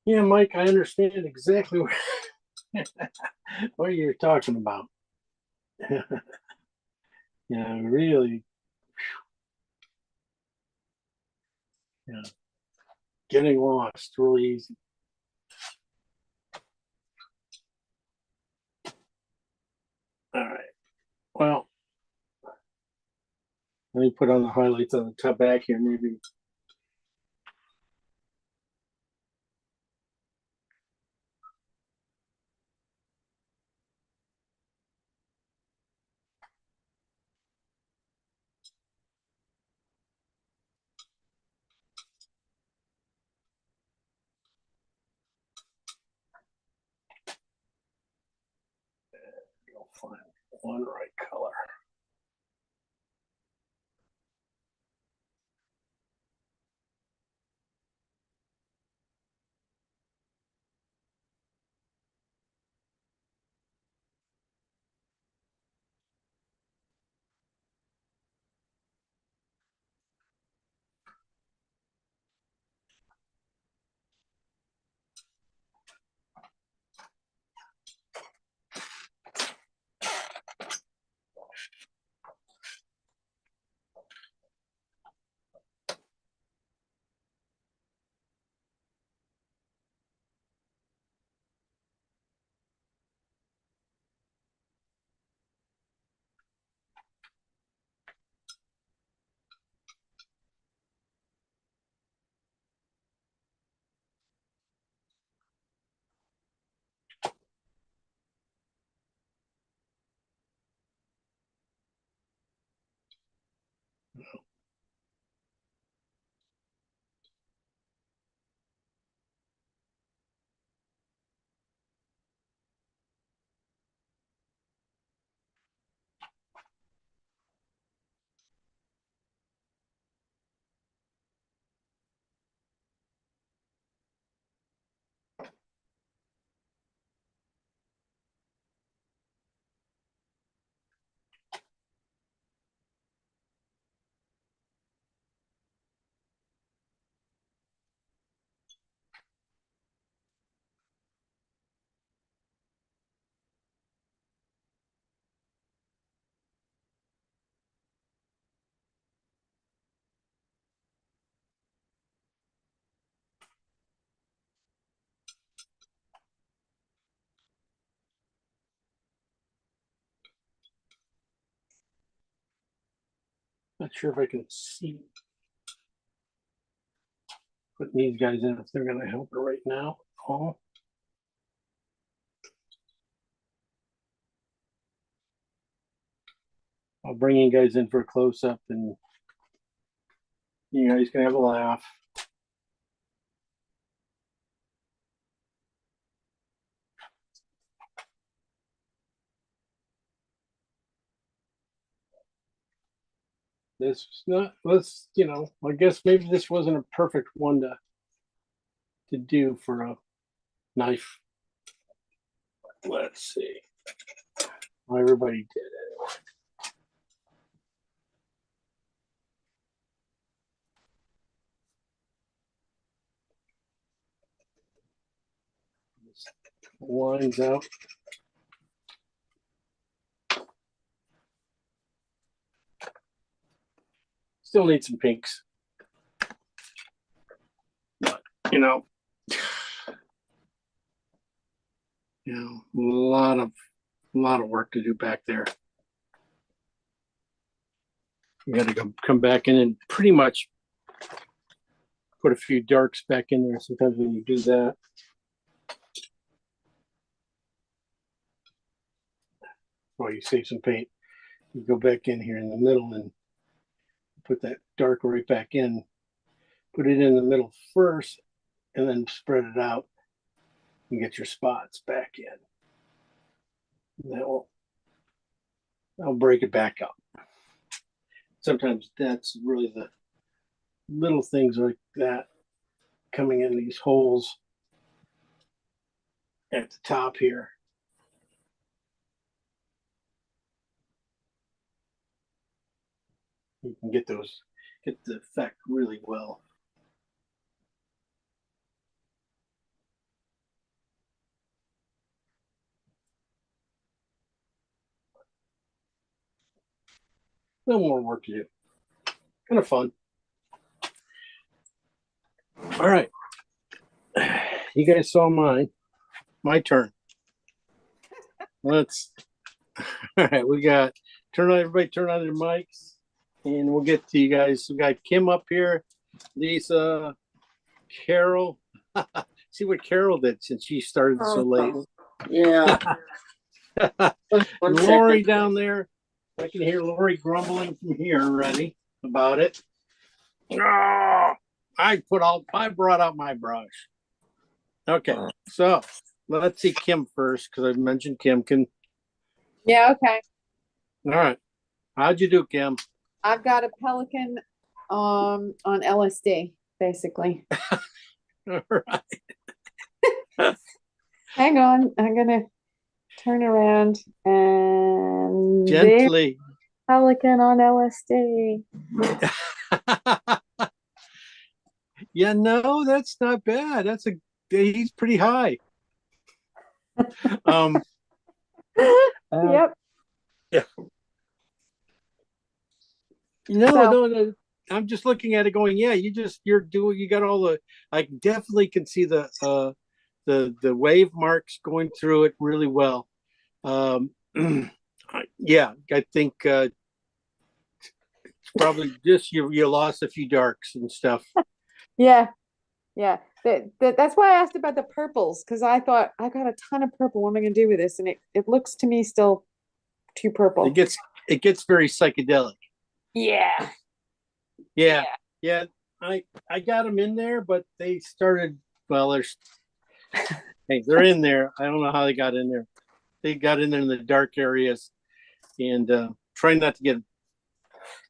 Yeah, Mike, I understand exactly what, what you're talking about. Yeah, really. Yeah, getting lost really easy. All right. Well, let me put on the highlights on the top back here, maybe. I'll find one right color. Not sure if I can see putting these guys in if they're going to help her right now. Oh, I'll bring you guys in for a close up and you guys can have a laugh. This was not, let's, I guess maybe this wasn't a perfect one to do for a knife. Let's see. Well, everybody did it. Lines out. Still need some pinks. But, a lot of work to do back there. You got to come back in and pretty much put a few darks back in there. Sometimes when you do that, well, you save some paint. You go back in here in the middle and put that dark right back in. Put it in the middle first, and then spread it out and get your spots back in. That'll break it back up. Sometimes that's really the little things like that coming in these holes at the top here. You can get the effect really well. little more work to do. Kind of fun. All right. You guys saw mine. My turn. Let's. All right, we got everybody turn on their mics, and we'll get to you guys. We got Kim up here, Lisa, Carol. See what Carol did since she started so late.
Yeah. One
Lori
second.
down there. I can hear Lori grumbling from here already about it. Oh, I brought out my brush. Okay, so let's see Kim first because I mentioned Kim.
Yeah, okay.
All right. How'd you do, Kim?
I've got a Pelican on LSD, basically.
All right.
Hang on, I'm gonna turn around and there,
Gently.
Pelican on LSD.
Yeah, no, that's not bad. He's pretty high.
Yep.
Yeah. No,
So-
no. I'm just looking at it going, yeah, you got all the, I definitely can see the wave marks going through it really well. Yeah, I think it's probably just you lost a few darks and stuff.
Yeah. That's why I asked about the purples, because I thought I got a ton of purple. What am I gonna do with this? And it looks to me still too purple.
It gets very psychedelic.
Yeah.
Yeah. I got them in there, but they started. Well, they're in there. I don't know how they got in there. They got in there in the dark areas, and try not to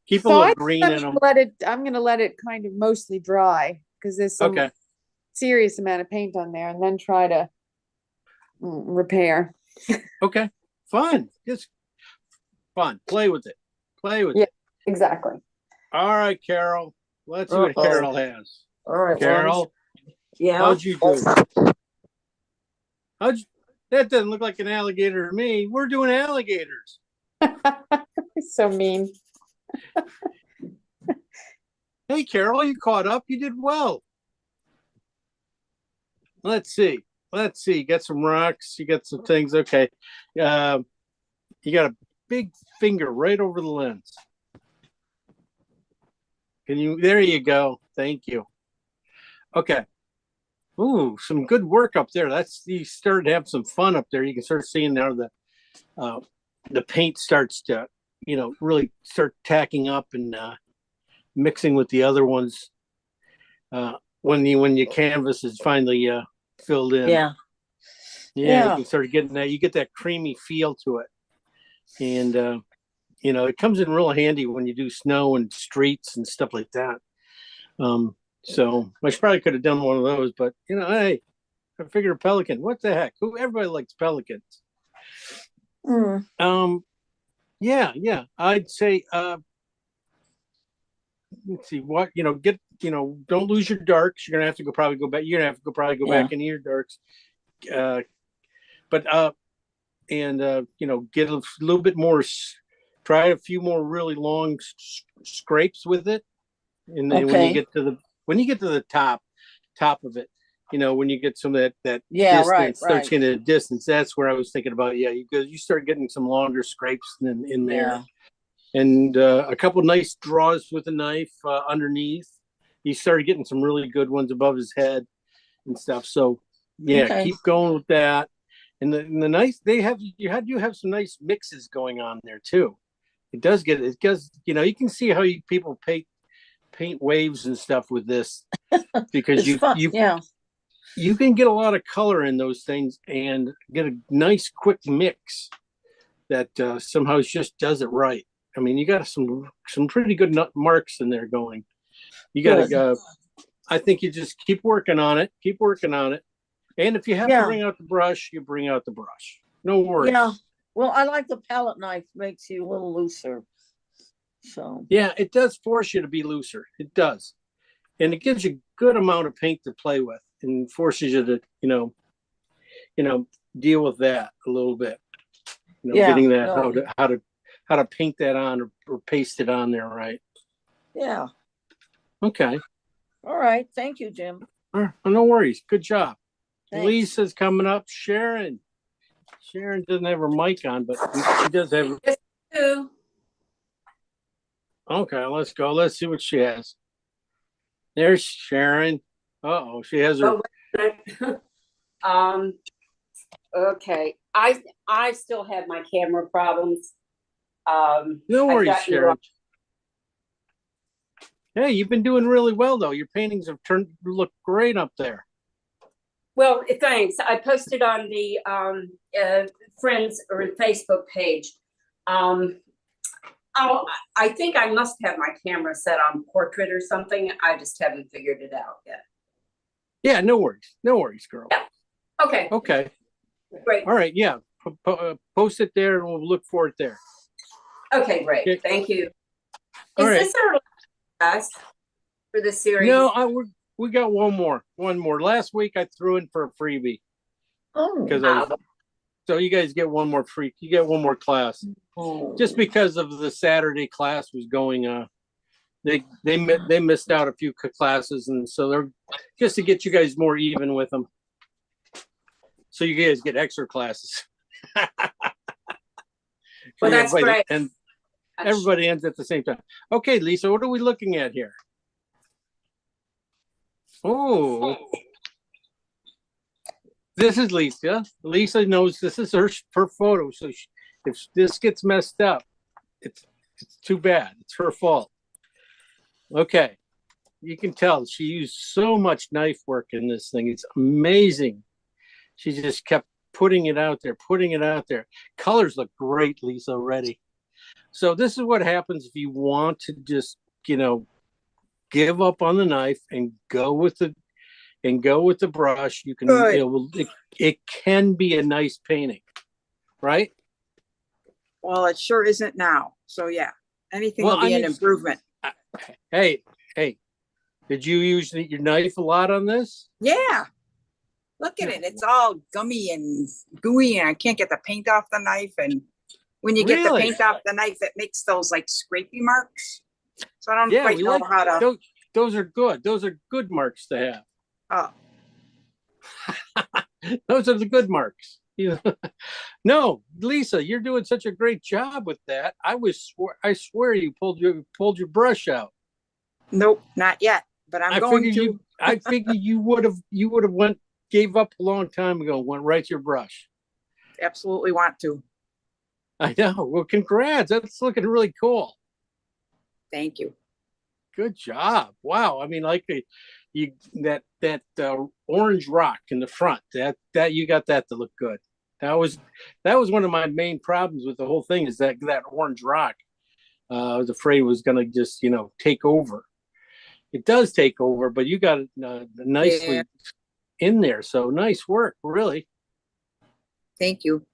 keep a
So
little green in them.
I'm gonna let it kind of mostly dry because there's some
Okay.
serious amount of paint on there, and then try to repair.
Okay. Fun. Just fun. Play with it.
Yeah. Exactly.
All right, Carol. Let's see what
Uh-oh.
Carol has.
All right.
Carol,
Yeah.
how'd you do? That doesn't look like an alligator to me. We're doing alligators.
So mean.
Hey, Carol, you caught up. You did well. Let's see. You got some rocks. You got some things. Okay. You got a big finger right over the lens. There you go. Thank you. Okay. Ooh, some good work up there. You started to have some fun up there. You can start seeing now the paint starts to, really start tacking up and mixing with the other ones when your canvas is finally filled in.
Yeah.
You can start getting that. You get that creamy feel to it, and it comes in real handy when you do snow and streets and stuff like that. So I probably could have done one of those, but hey, I figured a pelican. What the heck? Everybody likes pelicans. Yeah. I'd say let's see what don't lose your darks. You're gonna have to probably go back. You're gonna have to probably go back into your darks. But get a little bit more. Try a few more really long scrapes with it, and then when you get to the top of it, when you get some of that distance, starts getting a distance. That's where I was thinking about. Yeah, you start getting some longer scrapes in there, and a couple nice draws with a knife underneath. You started getting some really good ones above his head and stuff. So keep going with that. And the nice you have some nice mixes going on there too. It does. You can see how people paint waves and stuff with this because you can get a lot of color in those things and get a nice quick mix that somehow just does it right. I mean, you got some pretty good marks in there going. You got to go. I think you just keep working on it. And if you have to bring out the brush, you bring out the brush. No worries.
Yeah. Well, I like the palette knife. Makes you a little looser. So.
Yeah, it does force you to be looser. It does. And it gives you a good amount of paint to play with and forces you to, deal with that a little bit. Getting that how to paint that on or paste it on there, right?
Yeah.
Okay.
All right. Thank you, Jim.
No worries. Good job.
Thanks.
Lisa's coming up. Sharon. Sharon doesn't have her mic on, but she does have.
Hello.
Okay, let's go. Let's see what she has. There's Sharon. Uh-oh, she has her.
Um, okay. I still have my camera problems.
No
I've
worries,
got you
Sharon.
on-
Hey, you've been doing really well though. Your paintings have look great up there.
Well, thanks. I posted on the friends or Facebook page. I think I must have my camera set on portrait or something. I just haven't figured it out yet.
Yeah, no worries. No worries, girl.
Yeah. Okay,
Okay.
great.
All right. Yeah. Post it there and we'll look for it there.
Okay, great.
Okay.
Thank you.
All
Is
right.
this our last for the series?
No, we got one more. One more. Last week I threw in for a freebie
Oh.
because so you guys get one more free. You get one more class just because of the Saturday class was going. They missed out a few classes, and so they're just to get you guys more even with them. So you guys get extra classes.
Well, that's great.
And everybody ends at the same time. Okay, Lisa, what are we looking at here? Oh, this is Lisa. Lisa knows this is her photo. So if this gets messed up, it's too bad. It's her fault. Okay, you can tell she used so much knife work in this thing. It's amazing. She just kept putting it out there, putting it out there. Colors look great, Lisa, already. So this is what happens if you want to just, give up on the knife and go with the brush. You can, it can be a nice painting, right?
Well, it sure isn't now. So yeah, anything
Well,
will be
I
an
mean-
improvement.
Hey, did you use your knife a lot on this?
Yeah. Look at it. It's all gummy and gooey and I can't get the paint off the knife. And when you get the
Really?
paint off the knife, it makes those like scrapey marks. So I don't
Yeah,
quite
we
know
like
how to.
those are good. Those are good marks to have.
Oh,
Those are the good marks. No, Lisa, you're doing such a great job with that. I swear you pulled your brush out.
nope, not yet. But I'm going to.
I figured you would have gave up a long time ago, went right to your brush.
Absolutely want to.
I know. Well, congrats. That's looking really cool.
Thank you.
Good job. Wow. I mean, like that orange rock in the front, that you got that to look good. That was one of my main problems with the whole thing is that orange rock. I was afraid was going to just, take over. It does take over, but you got it nicely in there. So nice work, really.
Thank you.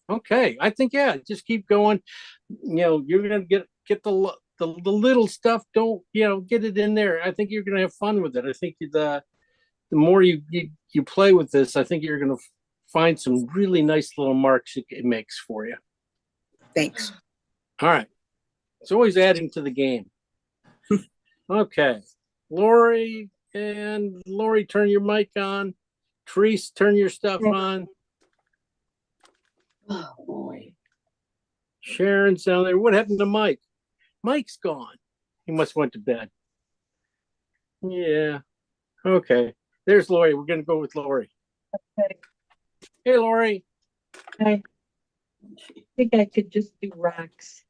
Okay. I think, yeah, just keep going. You're going to get the little stuff. Don't, get it in there. I think you're going to have fun with it. I think the more you play with this, I think you're going to find some really nice little marks it makes for you.
Thanks.
All right. It's always adding to the game. Okay. Lori, turn your mic on. Therese, turn your stuff on.
Oh, boy.
Sharon's down there. What happened to Mike? Mike's gone. He must have went to bed. Yeah. Okay. There's Lori. We're going to go with Lori.
Okay.
Hey, Lori.
I think I could just do rocks.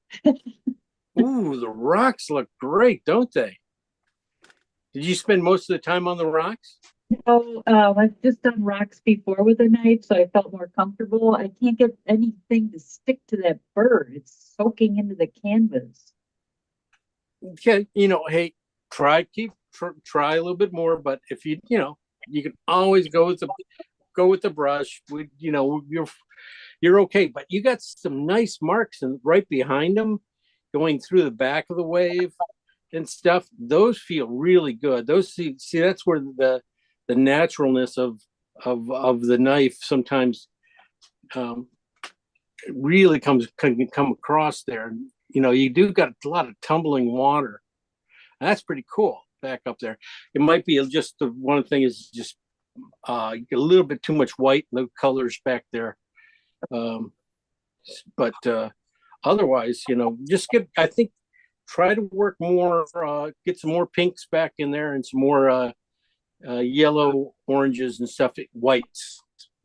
Ooh, the rocks look great, don't they? Did you spend most of the time on the rocks?
No, I've just done rocks before with a knife, so I felt more comfortable. I can't get anything to stick to that bird. It's soaking into the canvas.
Okay, hey, try a little bit more, but if you can always go with the brush. You're okay, but you got some nice marks and right behind them, going through the back of the wave and stuff. Those feel really good. Those see that's where the naturalness of the knife sometimes really can come across there. you do got a lot of tumbling water. That's pretty cool back up there. It might be just one thing is just a little bit too much white, no colors back there. But otherwise, just I think try to work more, get some more pinks back in there and some more yellow, oranges and stuff, whites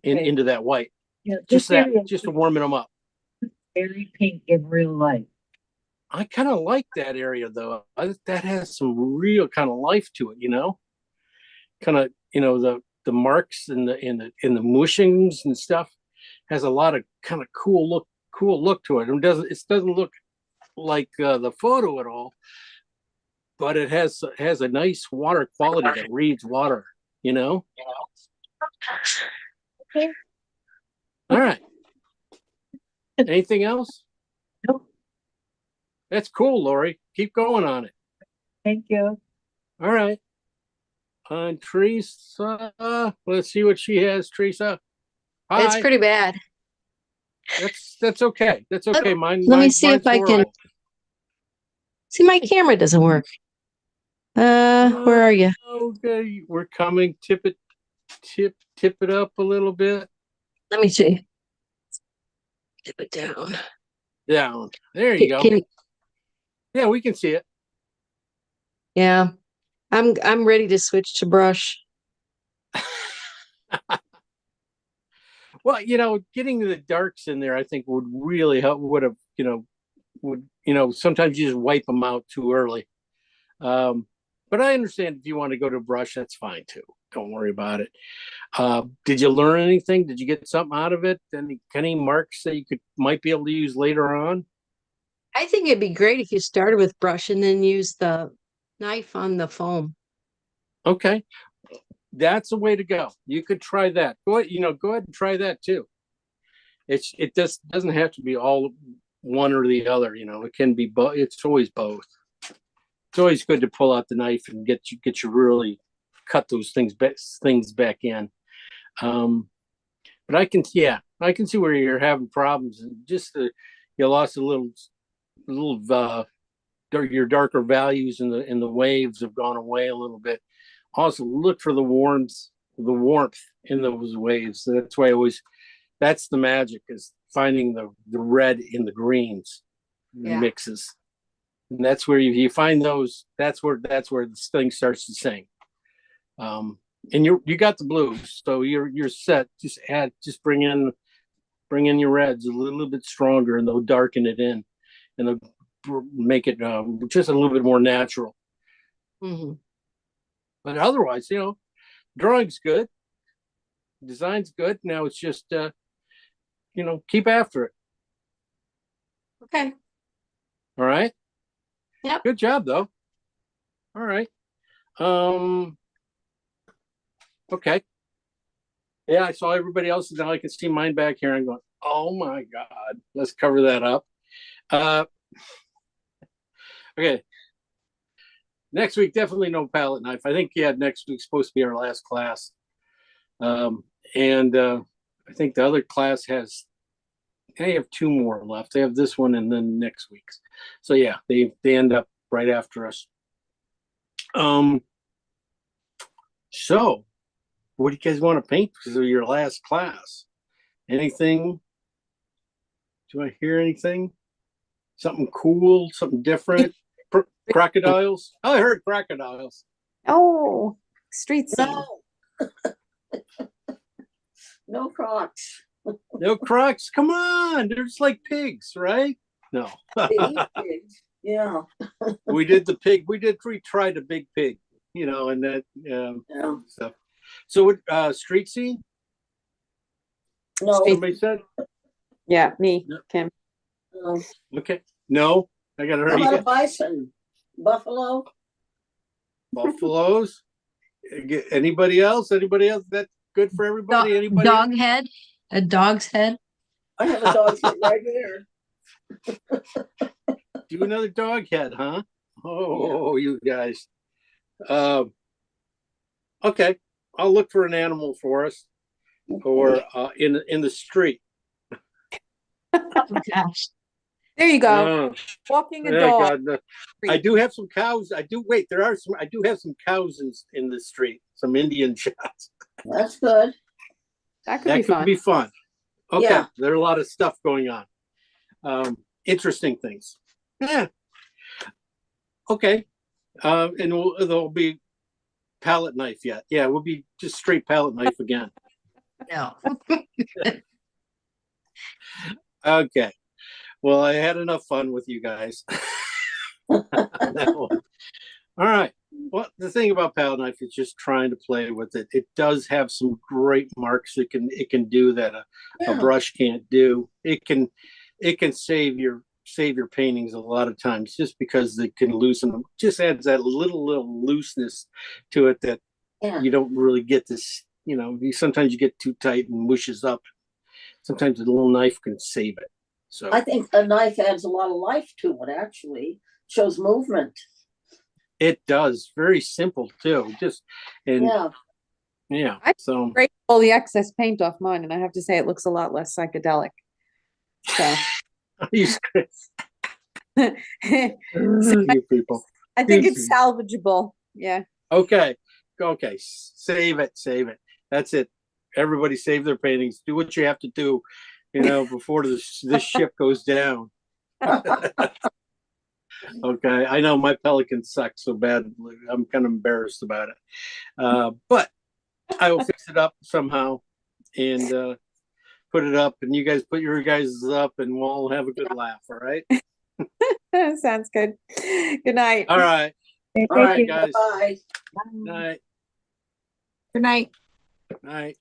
Okay.
into that white.
Yeah,
Just
this area
just to warming them up.
is very pink in real life.
I kind of like that area though. That has some real kind of life to it, kind of, the marks and the mushings and stuff has a lot of kind of cool look to it. It doesn't look like the photo at all, but it has a nice water quality that reads water,
Okay.
All right. Anything else?
Nope.
That's cool, Lori. Keep going on it.
Thank you.
All right. On Teresa, let's see what she has. Teresa, hi.
It's pretty bad.
That's okay. That's okay.
Let me see if I can. See, my camera doesn't work. Where are you?
Okay, we're coming. Tip it up a little bit.
Let me see. Tip it down.
Down. There you go. Yeah, we can see it.
Yeah, I'm ready to switch to brush.
Well, getting the darks in there, I think would really help. Sometimes you just wipe them out too early. But I understand if you want to go to brush, that's fine too. Don't worry about it. Did you learn anything? Did you get something out of it? Any marks that you might be able to use later on?
I think it'd be great if you started with brush and then use the knife on the foam.
Okay. That's a way to go. You could try that. Go ahead and try that too. It just doesn't have to be all one or the other, it can be both. It's always both. It's always good to pull out the knife and get you really cut those things back in. But I can see where you're having problems. Just you lost a little your darker values in the waves have gone away a little bit. Also look for the warmth in those waves. That's why that's the magic, is finding the red in the greens mixes. And that's where you find those, that's where this thing starts to sing. And you got the blues, so you're set. Just bring in your reds a little bit stronger, and they'll darken it in, and they'll make it just a little bit more natural.
Mm-hmm.
But otherwise, drawing's good, design's good. Now it's just keep after it.
Okay.
All right.
Yep.
Good job though. All right. Okay. Yeah, I saw everybody else's. Now I can see mine back here. I'm going, oh my God. Let's cover that up. Okay. Next week, definitely no palette knife. I think next week's supposed to be our last class. And I think the other class they have two more left. They have this one and then next week's. So yeah, they end up right after us. So what do you guys want to paint because of your last class? Anything? Do I hear anything? Something cool, something different? Crocodiles? Oh, I heard crocodiles.
Oh, street scene.
No. No Crocs.
No crocs. Come on. They're just like pigs, right? No.
They eat pigs. Yeah.
We did the pig. We tried a big pig, and that
Yeah.
stuff. So street scene?
No.
Somebody said?
Yeah, me,
No.
Kim.
No.
Okay. No, I got to
How about a
hurry.
bison? Buffalo?
Buffaloes. Anybody else? That's good for everybody? Anybody?
Dog head. A dog's head.
I have a dog sitting right here.
Do another dog head, huh? Oh, you guys. Okay. I'll look for an animal for us, or in the street.
Oh gosh.
There you go.
Oh,
Walking a
yeah,
dog.
God, no. I do have some cows. I do have some cows in the street. Some Indian shots.
That's good.
That could
That
be
could
fun.
be fun. Okay,
Yeah.
there are a lot of stuff going on. Interesting things. Yeah. Okay. And there'll be palette knife yet. Yeah, we'll be just straight palette knife again.
No.
Okay. Well, I had enough fun with you guys. On that one. All right. Well, the thing about palette knife is just trying to play with it. It does have some great marks it can do that a
Yeah.
brush can't do. It can save your paintings a lot of times just because it can loosen them. Just adds that little looseness to it that
Yeah.
you don't really get this. Sometimes you get too tight and mushes up. Sometimes a little knife can save it. So
I think a knife adds a lot of life to it, actually. Shows movement.
it does. Very simple too.
Yeah.
I-
So
Break all the excess paint off mine, and I have to say it looks a lot less psychedelic. So
you people.
I think it's salvageable. Yeah.
Okay. Save it. That's it. Everybody save their paintings. Do what you have to do, before this ship goes down. Okay. I know my pelican sucks so bad. I'm kind of embarrassed about it. But I will fix it up somehow and put it up, and you guys put your guys up, and we'll all have a good laugh. All right.
Sounds good. Good night.
All right.
All
All right,
right,
guys.
bye.
Night.
Good night.
Night.